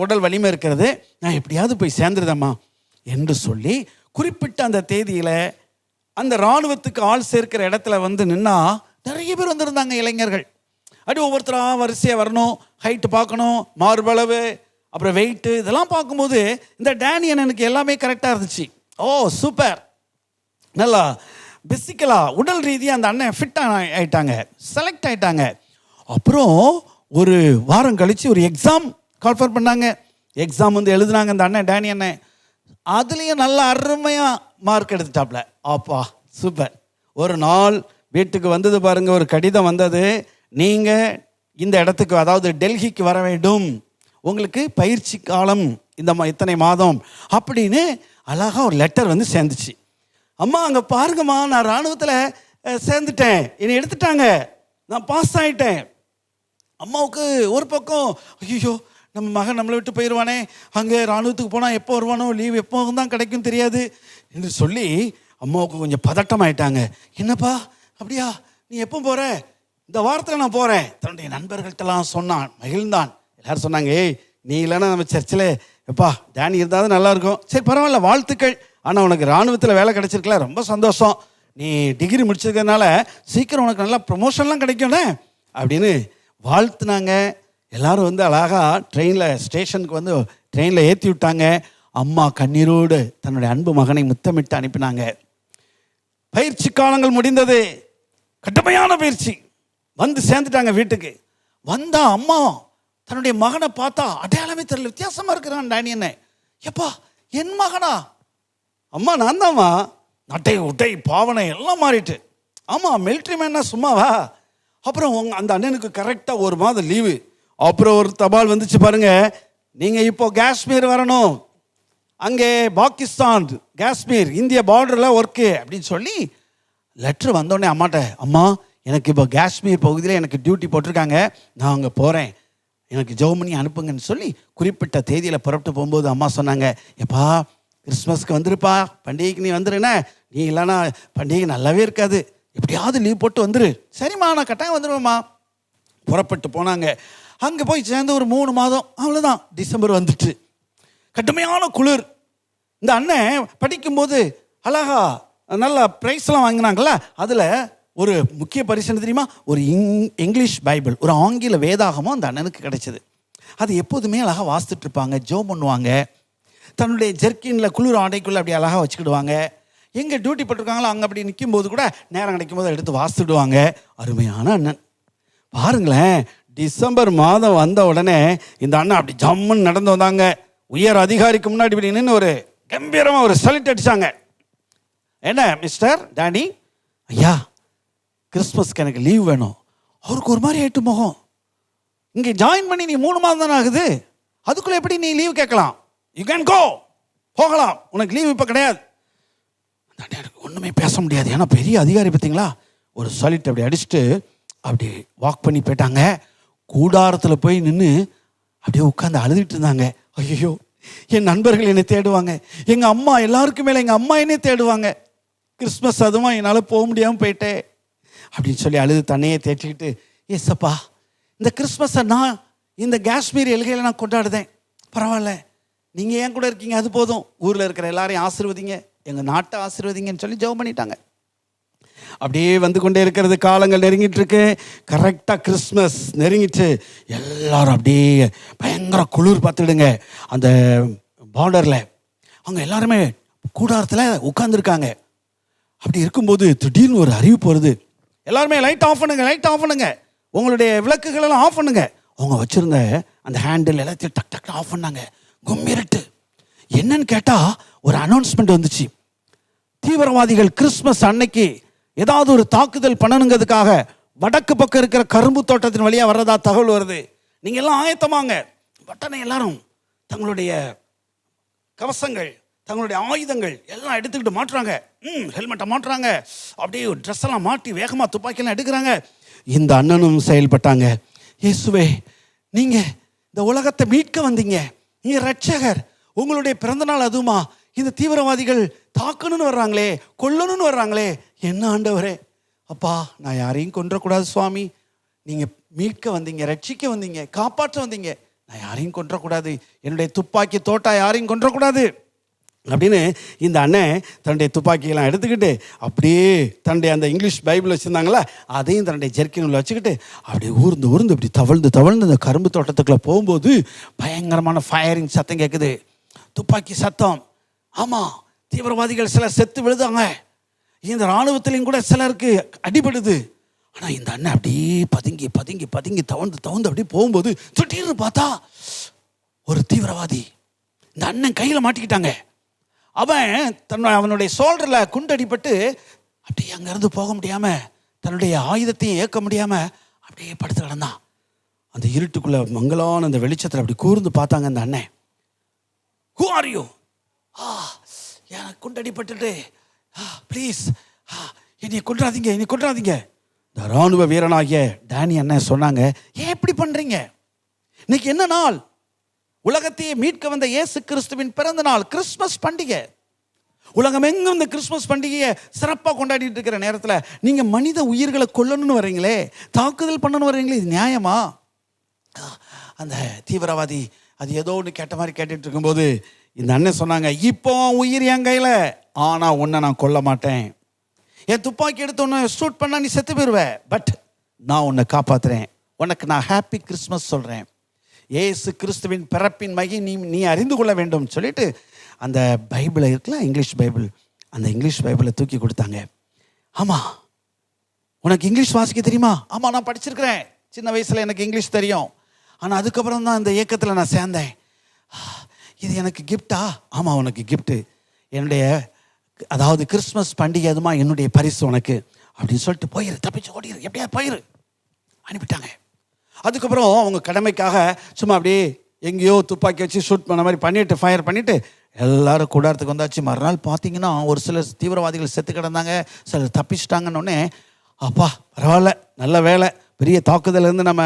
உடல் வலிமை இருக்கிறது, நான் எப்படியாவது போய் சேர்ந்துருதேம்மா என்று சொல்லி குறிப்பிட்ட அந்த தேதியில் அந்த இராணுவத்துக்கு ஆள் சேர்க்கிற இடத்துல வந்து நின்னா நிறைய பேர் வந்திருந்தாங்க, இளைஞர்கள். அப்படி ஒவ்வொருத்தராக வரிசையாக வரணும், ஹைட்டு பார்க்கணும், மார்பளவு, அப்புறம் வெயிட்டு, இதெல்லாம் பார்க்கும்போது இந்த டேனி அண்ணனுக்கு எல்லாமே கரெக்டாக இருந்துச்சு. ஓ சூப்பர், நல்லா பேசிக்கலாக உடல் ரீதியாக அந்த அண்ணன் ஃபிட் ஆகிட்டாங்க, செலக்ட் ஆகிட்டாங்க. அப்புறம் ஒரு வாரம் கழித்து ஒரு எக்ஸாம் கால்ஃபர் பண்ணாங்க. எக்ஸாம் வந்து எழுதுனாங்க இந்த அண்ணன், டேனி அண்ணன். அதுலேயும் நல்ல அருமையாக மார்க் எடுத்துட்டாப்ல. அப்பா சூப்பர். ஒரு நாள் வீட்டுக்கு வந்தது பாருங்க, ஒரு கடிதம் வந்தது, நீங்கள் இந்த இடத்துக்கு, அதாவது டெல்லிக்கு வர வேண்டும், உங்களுக்கு பயிற்சி காலம் இந்த இத்தனை மாதம் அப்படின்னு அழகாக ஒரு லெட்டர் வந்து சேர்ந்துச்சு. அம்மா அங்கே பாருங்கம்மா, நான் இராணுவத்தில் சேர்ந்துட்டேன், என்னை எடுத்துட்டாங்க, நான் பாஸ் ஆகிட்டேன். அம்மாவுக்கு ஒரு பக்கம், ஐயோ நம்ம மகன் நம்மளை விட்டு போயிடுவானே, அங்கே இராணுவத்துக்கு போனால் எப்போ வருவானோ, லீவ் எப்போ தான் கிடைக்கும் தெரியாது என்று சொல்லி அம்மாவுக்கு கொஞ்சம் பதட்டமாயிட்டாங்க. என்னப்பா அப்படியா, நீ எப்போ போகிற? இந்த வாரத்தில் நான் போகிறேன். தன்னுடைய நண்பர்கள்ட்டெல்லாம் சொன்னான், மகிழ்ந்தான். எல்லாரும் சொன்னாங்க, ஏய் நீ இல்லைன்னா நம்ம சர்ச்சில் எப்பா டேனி இருந்தாலும் நல்லாயிருக்கும். சரி பரவாயில்ல, வாழ்த்துக்கள், ஆனால் உனக்கு இராணுவத்தில் வேலை கிடச்சிருக்கல, ரொம்ப சந்தோஷம், நீ டிகிரி முடிச்சிருக்கிறதுனால சீக்கிரம் உனக்கு நல்லா ப்ரொமோஷன்லாம் கிடைக்கும்னே அப்படின்னு வாழ்த்துனாங்க. எல்லோரும் வந்து அழகாக ட்ரெயினில் ஸ்டேஷனுக்கு வந்து ட்ரெயினில் ஏற்றி விட்டாங்க. அம்மா கண்ணீரோடு தன்னுடைய அன்பு மகனை முத்தமிட்டு அனுப்பினாங்க. பயிற்சி காலங்கள் முடிந்தது, கடுமையான பயிற்சி. வந்து சேர்ந்துட்டாங்க வீட்டுக்கு. வந்தா அம்மா தன்னுடைய மகனை பார்த்தா அடையாளமே தெரியல, வித்தியாசமாக இருக்கிறான் டேனி என்ன. எப்பா என் மகனா? அம்மா நான் தான்மா. நட்டை உட்டை பாவனை எல்லாம் மாறிட்டு. ஆமாம், மிலிட்ரி மேன்னா சும்மாவா? அப்புறம் அந்த அண்ணனுக்கு கரெக்டாக ஒரு மாதம் லீவு. அப்புறம் ஒரு தபால் வந்துச்சு பாருங்க, நீங்கள் இப்போ காஷ்மீர் வரணும், அங்கே பாகிஸ்தான் காஷ்மீர் இந்திய பார்டரில் ஒர்க்கு அப்படின்னு சொல்லி லெட்ரு வந்தோடனே அம்மாட்ட, அம்மா எனக்கு இப்போ காஷ்மீர் பகுதியில் எனக்கு டியூட்டி போட்டிருக்காங்க, நான் அங்கே போகிறேன், எனக்கு ஜெபம் பண்ணி அனுப்புங்கன்னு சொல்லி குறிப்பிட்ட தேதியில் புறப்பட்டு போகும்போது அம்மா சொன்னாங்க, எப்பா கிறிஸ்மஸ்க்கு வந்துருப்பா, பண்டிகைக்கு நீ வந்துருண்ணே, நீ இல்லைன்னா பண்டிகை நல்லாவே இருக்காது, எப்படியாவது லீவ் போட்டு வந்துரு. சரிம்மா நான் கட்டாயம் வந்துடுவேம்மா. புறப்பட்டு போனாங்க. அங்கே போய் சேர்ந்து ஒரு 3 மாதம் அவ்வளோதான். டிசம்பர் வந்துட்டு கடுமையான குளிர். இந்த அண்ணன் படிக்கும்போது அழகா நல்லா ப்ரைஸ்லாம் வாங்கினாங்களா. அதில் ஒரு முக்கிய பரிசு என்ன தெரியுமா? ஒரு இங்கிலீஷ் பைபிள், ஒரு ஆங்கில வேதாகமும் அந்த அண்ணனுக்கு கிடைச்சது. அது எப்போதுமே அழகாக வாசித்துட்டு இருப்பாங்க, ஜோம் பண்ணுவாங்க. தன்னுடைய ஜெர்க்கினில் குளிர் ஆடைக்குள்ளே அப்படி அழகாக வச்சுக்கிடுவாங்க. எங்கே டியூட்டி போட்டிருக்காங்களோ அங்கே அப்படி நிற்கும்போது கூட நேரம் கிடைக்கும் போது எடுத்து வாசித்துடுவாங்க. அருமையான அண்ணன் பாருங்களேன். டிசம்பர் மாதம் வந்த உடனே இந்த அண்ணன் அப்படி ஜம்முன்னு நடந்து வந்தாங்க. உயர் அதிகாரிக்கு முன்னாடி இப்படி நின்று ஒரு கம்பீரமாக ஒரு சல்யூட் அடித்தாங்க. என்ன மிஸ்டர் டாடி, ஐயா கிறிஸ்மஸ்க்கு எனக்கு லீவ் வேணும். அவருக்கு ஒரு மாதிரி ஆயிட்டு முகம். இங்கே ஜாயின் பண்ணி நீ 3 மாதம் தானே ஆகுது, அதுக்குள்ளே எப்படி நீ லீவ் கேட்கலாம்? யூ கேன் கோ, போகலாம், உனக்கு லீவ் இப்போ கிடையாது. எனக்கு ஒன்றுமே பேச முடியாது, ஏன்னா பெரிய அதிகாரி பார்த்தீங்களா. ஒரு சல்யூட் அப்படி அடிச்சுட்டு அப்படி வாக் பண்ணி போயிட்டாங்க. கூடாரத்தில் போய் நின்று அப்படியே உட்காந்து அழுதுட்டு இருந்தாங்க. ஐயோ என் நண்பர்கள் என்னை தேடுவாங்க, எங்கள் அம்மா எல்லாருக்கும் மேலே எங்கள் அம்மா என்னை தேடுவாங்க, கிறிஸ்மஸ் அதுவும் என்னால் போக முடியாமல் போயிட்டேன் அப்படின்னு சொல்லி அழுது தன்னையே தேற்றிக்கிட்டு, ஏசப்பா இந்த கிறிஸ்மஸை நான் இந்த காஷ்மீர் எல்கையில் நான் கொண்டாடுதேன், பரவாயில்ல நீங்கள் ஏன் கூட இருக்கீங்க, அது போதும், ஊரில் இருக்கிற எல்லாரையும் ஆசீர்வதிங்க, எங்கள் நாட்டை ஆசீர்வதிங்கன்னு சொல்லி ஜெபம் பண்ணிட்டாங்க. அப்படியே வந்து கொண்டே இருக்கிறது, காலங்கள் நெருங்கிட்டு இருக்கு. கரெக்டாக கிறிஸ்மஸ் நெருங்கிட்டு எல்லாரும் அப்படியே பயங்கர குளிர் பார்த்துடுங்க. அந்த பார்டரில் அவங்க எல்லாருமே கூடாரத்தில் உட்காந்துருக்காங்க. அப்படி இருக்கும்போது திடீர்னு ஒரு அறிவிப்பு வருது. எல்லாருமே லைட் ஆஃப் பண்ணுங்க, லைட் ஆஃப் பண்ணுங்க, உங்களுடைய விளக்குகள் எல்லாம் ஆஃப் பண்ணுங்க. அவங்க வச்சுருந்த அந்த ஹேண்டில் எல்லாத்தையும் டக் டக் ஆஃப் பண்ணாங்க. கும்மிருட்டு. என்னன்னு கேட்டால் ஒரு அனௌன்ஸ்மெண்ட் வந்துச்சு. தீவிரவாதிகள் கிறிஸ்மஸ் அன்னைக்கு ஏதாவது ஒரு தாக்குதல் பண்ணணுங்கிறதுக்காக வடக்கு பக்கம் இருக்கிற கரும்பு தோட்டத்தின் வழியாக வர்றதா தகவல் வருது. நீங்கள் எல்லாம் ஆயத்தமாங்க. பட்டனை எல்லாரும் தங்களுடைய கவசங்கள், தங்களுடைய ஆயுதங்கள் எல்லாம் எடுத்துக்கிட்டு மாட்டுறாங்க. ஹெல்மெட்டை மாட்டுறாங்க, அப்படியே ட்ரெஸ் எல்லாம் மாட்டி வேகமாக துப்பாக்கியெல்லாம் எடுக்கிறாங்க. இந்த அண்ணனும் செயல்பட்டாங்க. இயேசுவே நீங்கள் இந்த உலகத்தை மீட்க வந்தீங்க, நீங்கள் ரட்சகர், உங்களுடைய பிறந்தநாள் அதுவுமா இந்த தீவிரவாதிகள் தாக்கணும்னு வர்றாங்களே, கொல்லணும்னு வர்றாங்களே, என்ன ஆண்டவரே, அப்பா நான் யாரையும் கொன்றக்கூடாது சுவாமி, நீங்கள் மீட்க வந்தீங்க, ரட்சிக்க வந்தீங்க, காப்பாற்ற வந்தீங்க, நான் யாரையும் கொன்றக்கூடாது, என்னுடைய துப்பாக்கி தோட்டா யாரையும் கொன்றக்கூடாது அப்படின்னு இந்த அண்ணன் தன்னுடைய துப்பாக்கியெல்லாம் எடுத்துக்கிட்டு அப்படியே தன்னுடைய அந்த இங்கிலீஷ் பைபிள் வச்சுருந்தாங்களா அதையும் தன்னுடைய ஜெர்க்கினில் வச்சுக்கிட்டு அப்படியே ஊர்ந்து ஊர்ந்து இப்படி தவழ்ந்து அந்த கரும்பு தோட்டத்துக்குள்ளே போகும்போது பயங்கரமான ஃபயரிங் சத்தம் கேட்குது, துப்பாக்கி சத்தம். ஆமாம், தீவிரவாதிகள் சிலர் செத்து விழுதாங்க, இந்த இராணுவத்திலையும் கூட சிலருக்கு அடிபடுது. ஆனால் இந்த அண்ணன் அப்படியே பதுங்கி பதுங்கி பதுங்கி தவழ்ந்து அப்படியே போகும்போது திடீர்னு பார்த்தா ஒரு தீவிரவாதி இந்த அண்ணன் கையில் மாட்டிக்கிட்டாங்க. அவனுடைய சோல்டரில் குண்டடிப்பட்டு அப்படியே அங்கேருந்து போக முடியாமல், தன்னுடைய ஆயுதத்தையும் ஏற்க முடியாமல் அப்படியே படுத்து கிடந்தான். அந்த இருட்டுக்குள்ளே மங்களான அந்த வெளிச்சத்தில் அப்படி கூர்ந்து பார்த்தாங்க அந்த அண்ணன். Who are you? எனக்கு குண்டடிப்பட்டுட்டு ப்ளீஸ் என்னை கொன்றாதீங்க, என்னை கொன்றாதீங்க. இந்த இராணுவ வீரனாகிய டேனி அண்ணன் சொன்னாங்க, ஏன் எப்படி பண்ணுறீங்க? இன்னைக்கு என்ன நாள்? உலகத்தையே மீட்க வந்த இயேசு கிறிஸ்துவின் பிறந்த நாள், கிறிஸ்மஸ் பண்டிகை. உலகம் எங்கும் இந்த கிறிஸ்மஸ் பண்டிகையை சிறப்பாக கொண்டாடிட்டு இருக்கிற நேரத்தில் நீங்கள் மனித உயிர்களை கொல்லணும்னு வர்றீங்களே, தாக்குதல் பண்ணணும்னு வர்றீங்களே, இது நியாயமா? அந்த தீவிரவாதி அது ஏதோ ஒன்று கேட்ட மாதிரி கேட்டுட்டு இருக்கும்போது இந்த அண்ணன் சொன்னாங்க, இப்போ உயிர் என் கையில், ஆனால் உன்னை நான் கொல்ல மாட்டேன். என் துப்பாக்கி எடுத்து உன்னை ஷூட் பண்ணால் நீ செத்து போயிடுவேன், பட் நான் உன்னை காப்பாற்றுறேன், உனக்கு நான் ஹாப்பி கிறிஸ்மஸ் சொல்கிறேன், ஏசு கிறிஸ்துவின் பிறப்பின் மகி நீ அறிந்து கொள்ள வேண்டும் சொல்லிட்டு அந்த பைபிளை இருக்குல்ல, இங்கிலீஷ் பைபிள், அந்த இங்கிலீஷ் பைபிளை தூக்கி கொடுத்தாங்க. ஆமாம், உனக்கு இங்கிலீஷ் வாசிக்க தெரியுமா? ஆமாம், நான் படிச்சிருக்கிறேன், சின்ன வயசில் எனக்கு இங்கிலீஷ் தெரியும், ஆனால் அதுக்கப்புறம் தான் இந்த இயக்கத்தில் நான் சேர்ந்தேன். இது எனக்கு கிஃப்டா? ஆமாம், உனக்கு கிஃப்ட்டு, என்னுடைய அதாவது கிறிஸ்மஸ் பண்டிகை அதுமா என்னுடைய பரிசு உனக்கு அப்படின்னு சொல்லிட்டு போயிரு, தப்பிச்சு ஓடிரு, எப்படியா போயிரு அனுப்பிட்டாங்க. அதுக்கப்புறம் அவங்க கடமைக்காக சும்மா அப்படியே எங்கேயோ துப்பாக்கி வச்சு ஷூட் பண்ண மாதிரி பண்ணிவிட்டு ஃபயர் பண்ணிவிட்டு எல்லோரும் கூடாரத்துக்கு வந்தாச்சு. மறுநாள் பார்த்தீங்கன்னா ஒரு சிலர் தீவிரவாதிகள் செத்து கிடந்தாங்க, சிலர் தப்பிச்சிட்டாங்கன்னொடனே அப்பா பரவாயில்ல, நல்ல வேலை, பெரிய தாக்குதலேருந்து நம்ம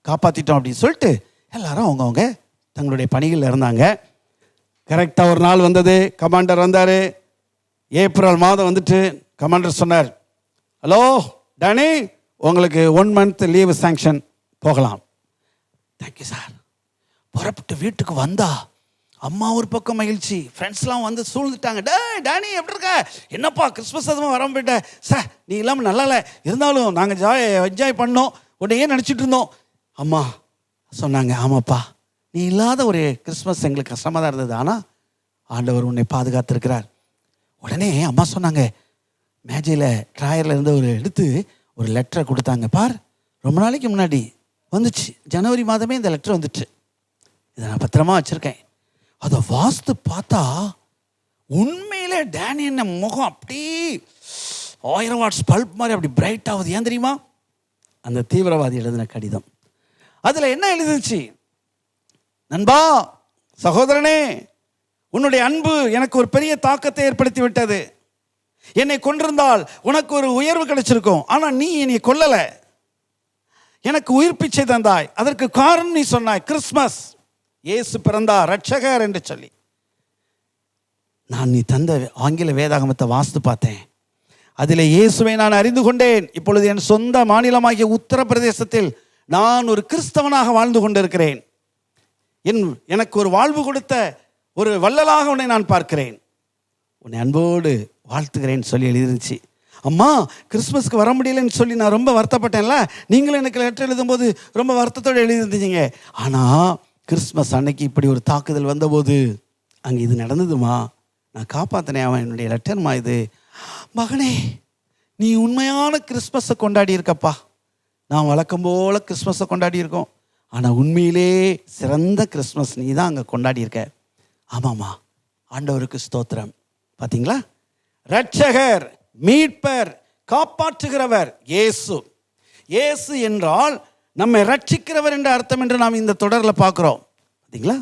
காப்பாற்றிட்டோம் அப்படின்னு சொல்லிட்டு எல்லாரும் அவங்கவுங்க தங்களுடைய பணிகளில் இருந்தாங்க. கரெக்டாக ஒரு நாள் வந்தது, கமாண்டர் வந்தார். ஏப்ரல் மாதம் வந்துட்டு கமாண்டர் சொன்னார், ஹலோ டேனி, உங்களுக்கு 1 மந்த் லீவு சாங்ஷன், போகலாம். Thank you sir. புறப்பட்டு வீட்டுக்கு வந்தா அம்மா ஒரு பக்கம் மகிழ்ச்சி, ஃப்ரெண்ட்ஸ்லாம் வந்து சூழ்ந்துட்டாங்க. டேனி எப்படி இருக்க, என்னப்பா கிறிஸ்மஸ் அதுவும் வர போயிட்ட சார், நீ இல்லாமல் நல்லா இல்லை, இருந்தாலும் நாங்கள் என்ஜாய் பண்ணோம், உன்னையே நினச்சிட்டு இருந்தோம். அம்மா சொன்னாங்க, ஆமாப்பா நீ இல்லாத ஒரு கிறிஸ்மஸ் எங்களுக்கு கஷ்டமாக தான் இருந்தது, ஆனால் ஆண்டவர் உன்னை பாதுகாத்திருக்கிறார். உடனே அம்மா சொன்னாங்க, மேஜையில் ட்ராயரில் இருந்து எடுத்து ஒரு லெட்டரை கொடுத்தாங்க. பார், ரொம்ப நாளைக்கு முன்னாடி வந்துச்சு, ஜனவரி மாதமே இந்த லெட்டர் வந்துச்சு, இதை நான் பத்திரமா வச்சுருக்கேன். அதை வாஸ்து பார்த்தா உண்மையிலே டேனி என்ன முகம் அப்படி 1000 வாட்ஸ் பல்ப் மாதிரி அப்படி பிரைட் ஆகுது. ஏன் தெரியுமா? அந்த தீவிரவாதி எழுதின கடிதம். அதில் என்ன எழுதுச்சு? நண்பா, சகோதரனே, உன்னுடைய அன்பு எனக்கு ஒரு பெரிய தாக்கத்தை ஏற்படுத்தி விட்டது. என்னை கொன்றிருந்தால் உனக்கு ஒரு உயர்வு கிடைச்சிருக்கும், ஆனால் நீ என்னை கொல்லலை, எனக்கு உயிர் பிச்சை தந்தாய். அதற்கு காரணம் நீ சொன்னாய், கிறிஸ்மஸ், இயேசு பிறந்தார் ரட்சகர் என்று சொல்லி. நான் நீ தந்த ஆங்கில வேதாகமத்தை வாசித்து பார்த்தேன், அதில் இயேசுவை நான் அறிந்து கொண்டேன். இப்பொழுது என் சொந்த மாநிலமாகிய உத்தரப்பிரதேசத்தில் நான் ஒரு கிறிஸ்தவனாக வாழ்ந்து கொண்டிருக்கிறேன். எனக்கு ஒரு வாழ்வு கொடுத்த ஒரு வள்ளலாக உன்னை நான் பார்க்கிறேன், உன்னை அன்போடு வாழ்த்துகிறேன்னு சொல்லி எழுதிருந்துச்சு. அம்மா, கிறிஸ்மஸ்க்கு வர முடியலன்னு சொல்லி நான் ரொம்ப வருத்தப்பட்டேன்ல, நீங்களும் எனக்கு லெட்டர் எழுதும்போது ரொம்ப வருத்தத்தோடு எழுதிருந்தீங்க. ஆனால் கிறிஸ்மஸ் அன்னைக்கு இப்படி ஒரு தாக்குதல் வந்தபோது அங்கே இது நடந்ததுமா, நான் காப்பாற்றினேன், அவன் என்னுடைய லெட்டர்மா இது. மகனே, நீ உண்மையான கிறிஸ்மஸை கொண்டாடி இருக்கப்பா. நான் வழக்கம் போல் கிறிஸ்மஸை கொண்டாடி இருக்கோம், ஆனால் உண்மையிலே சிறந்த கிறிஸ்மஸ் நீ தான் அங்கே கொண்டாடி இருக்க. ஆமாம்மா, ஆண்டவருக்கு ஸ்தோத்திரம். பார்த்தீங்களா, ரட்சகர், மீட்பர், காப்பாற்றுகிறவர் இயேசு. இயேசு என்றால் நம்மை ரட்சிக்கிறவர் என்ற அர்த்தம் என்று நாம் இந்த தொடரில் பார்க்குறோம். பார்த்தீங்களா?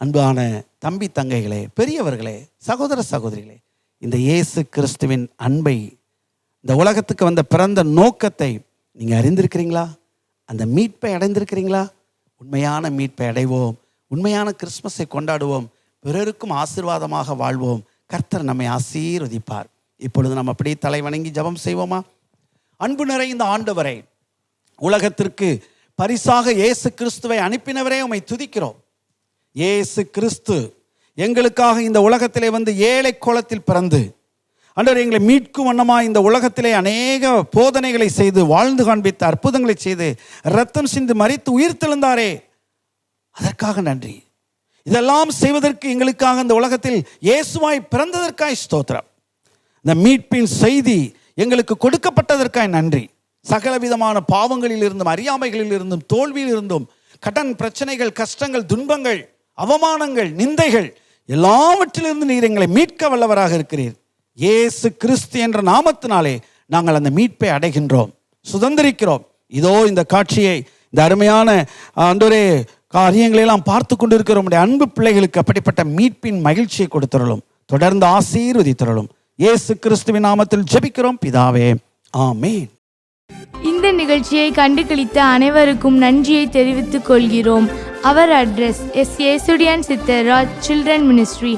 அன்பான தம்பி தங்கைகளே, பெரியவர்களே, சகோதர சகோதரிகளே, இந்த இயேசு கிறிஸ்துவின் அன்பை, இந்த உலகத்துக்கு வந்த பிறந்த நோக்கத்தை நீங்கள் அறிந்திருக்கிறீங்களா? அந்த மீட்பை அடைந்திருக்கிறீங்களா? உண்மையான மீட்பை அடைவோம், உண்மையான கிறிஸ்மஸை கொண்டாடுவோம், பிறருக்கும் ஆசீர்வாதமாக வாழ்வோம். கர்த்தர் நம்மை ஆசீர்வதிப்பார். இப்பொழுது நம்ம அப்படியே தலை வணங்கி ஜெபம் செய்வோமா? அன்பு நிறைந்த ஆண்டவரே, உலகத்திற்கு பரிசாக இயேசு கிறிஸ்துவை அனுப்பினவரே உம்மை துதிக்கிறோம். இயேசு கிறிஸ்து எங்களுக்காக இந்த உலகத்திலே வந்து ஏழை கோலத்தில் பிறந்து ஆண்டவரே எங்களை மீட்கும் வண்ணமாக இந்த உலகத்திலே அநேக போதனைகளை செய்து வாழ்ந்து காண்பித்த அற்புதங்களை செய்து இரத்தம் சிந்து மரித்து உயிர் தெழுந்தாரே, அதற்காக நன்றி. இதெல்லாம் செய்வதற்கு எங்களுக்காக இந்த உலகத்தில் இயேசுவாய் பிறந்ததற்காய் ஸ்தோத்திரம். இந்த மீட்பின் செய்தி எங்களுக்கு கொடுக்கப்பட்டதற்காய் நன்றி. சகலவிதமான பாவங்களில் இருந்தும், அறியாமைகளில் இருந்தும், தோல்வியில் இருந்தும், கடன் பிரச்சனைகள், கஷ்டங்கள், துன்பங்கள், அவமானங்கள், நிந்தைகள் எல்லாவற்றிலிருந்து நீர் எங்களை மீட்க வல்லவராக இருக்கிறீர். இயேசு கிறிஸ்து என்ற நாமத்தினாலே நாங்கள் அந்த மீட்பை அடைகின்றோம், சுதந்திரிக்கிறோம். இதோ இந்த காட்சியை, இந்த அருமையான ஆண்டவரே காரியங்களெல்லாம் பார்த்து கொண்டிருக்கிற உம்முடைய அன்பு பிள்ளைகளுக்கு அப்படிப்பட்ட மீட்பின் மகிழ்ச்சியை கொடுத்துறலும், தொடர்ந்து ஆசீர்வதித்துறலும். இயேசு கிறிஸ்துவின் நாமத்தில் ஜெபிக்கிறோம் பிதாவே, ஆமென். இந்த நிகழ்ச்சியை கண்டுகளித்த அனைவருக்கும் நன்றியை தெரிவித்துக் கொள்கிறோம். அவர் address S Yesudiyan Sitharaj children ministry,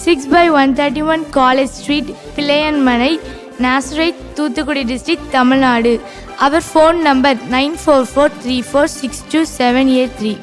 6/131 college street, Pillaiyanmanai, Nazareth, Thoothukudi district, Tamil Nadu. அவர் ஃபோன் நம்பர் 9443462783.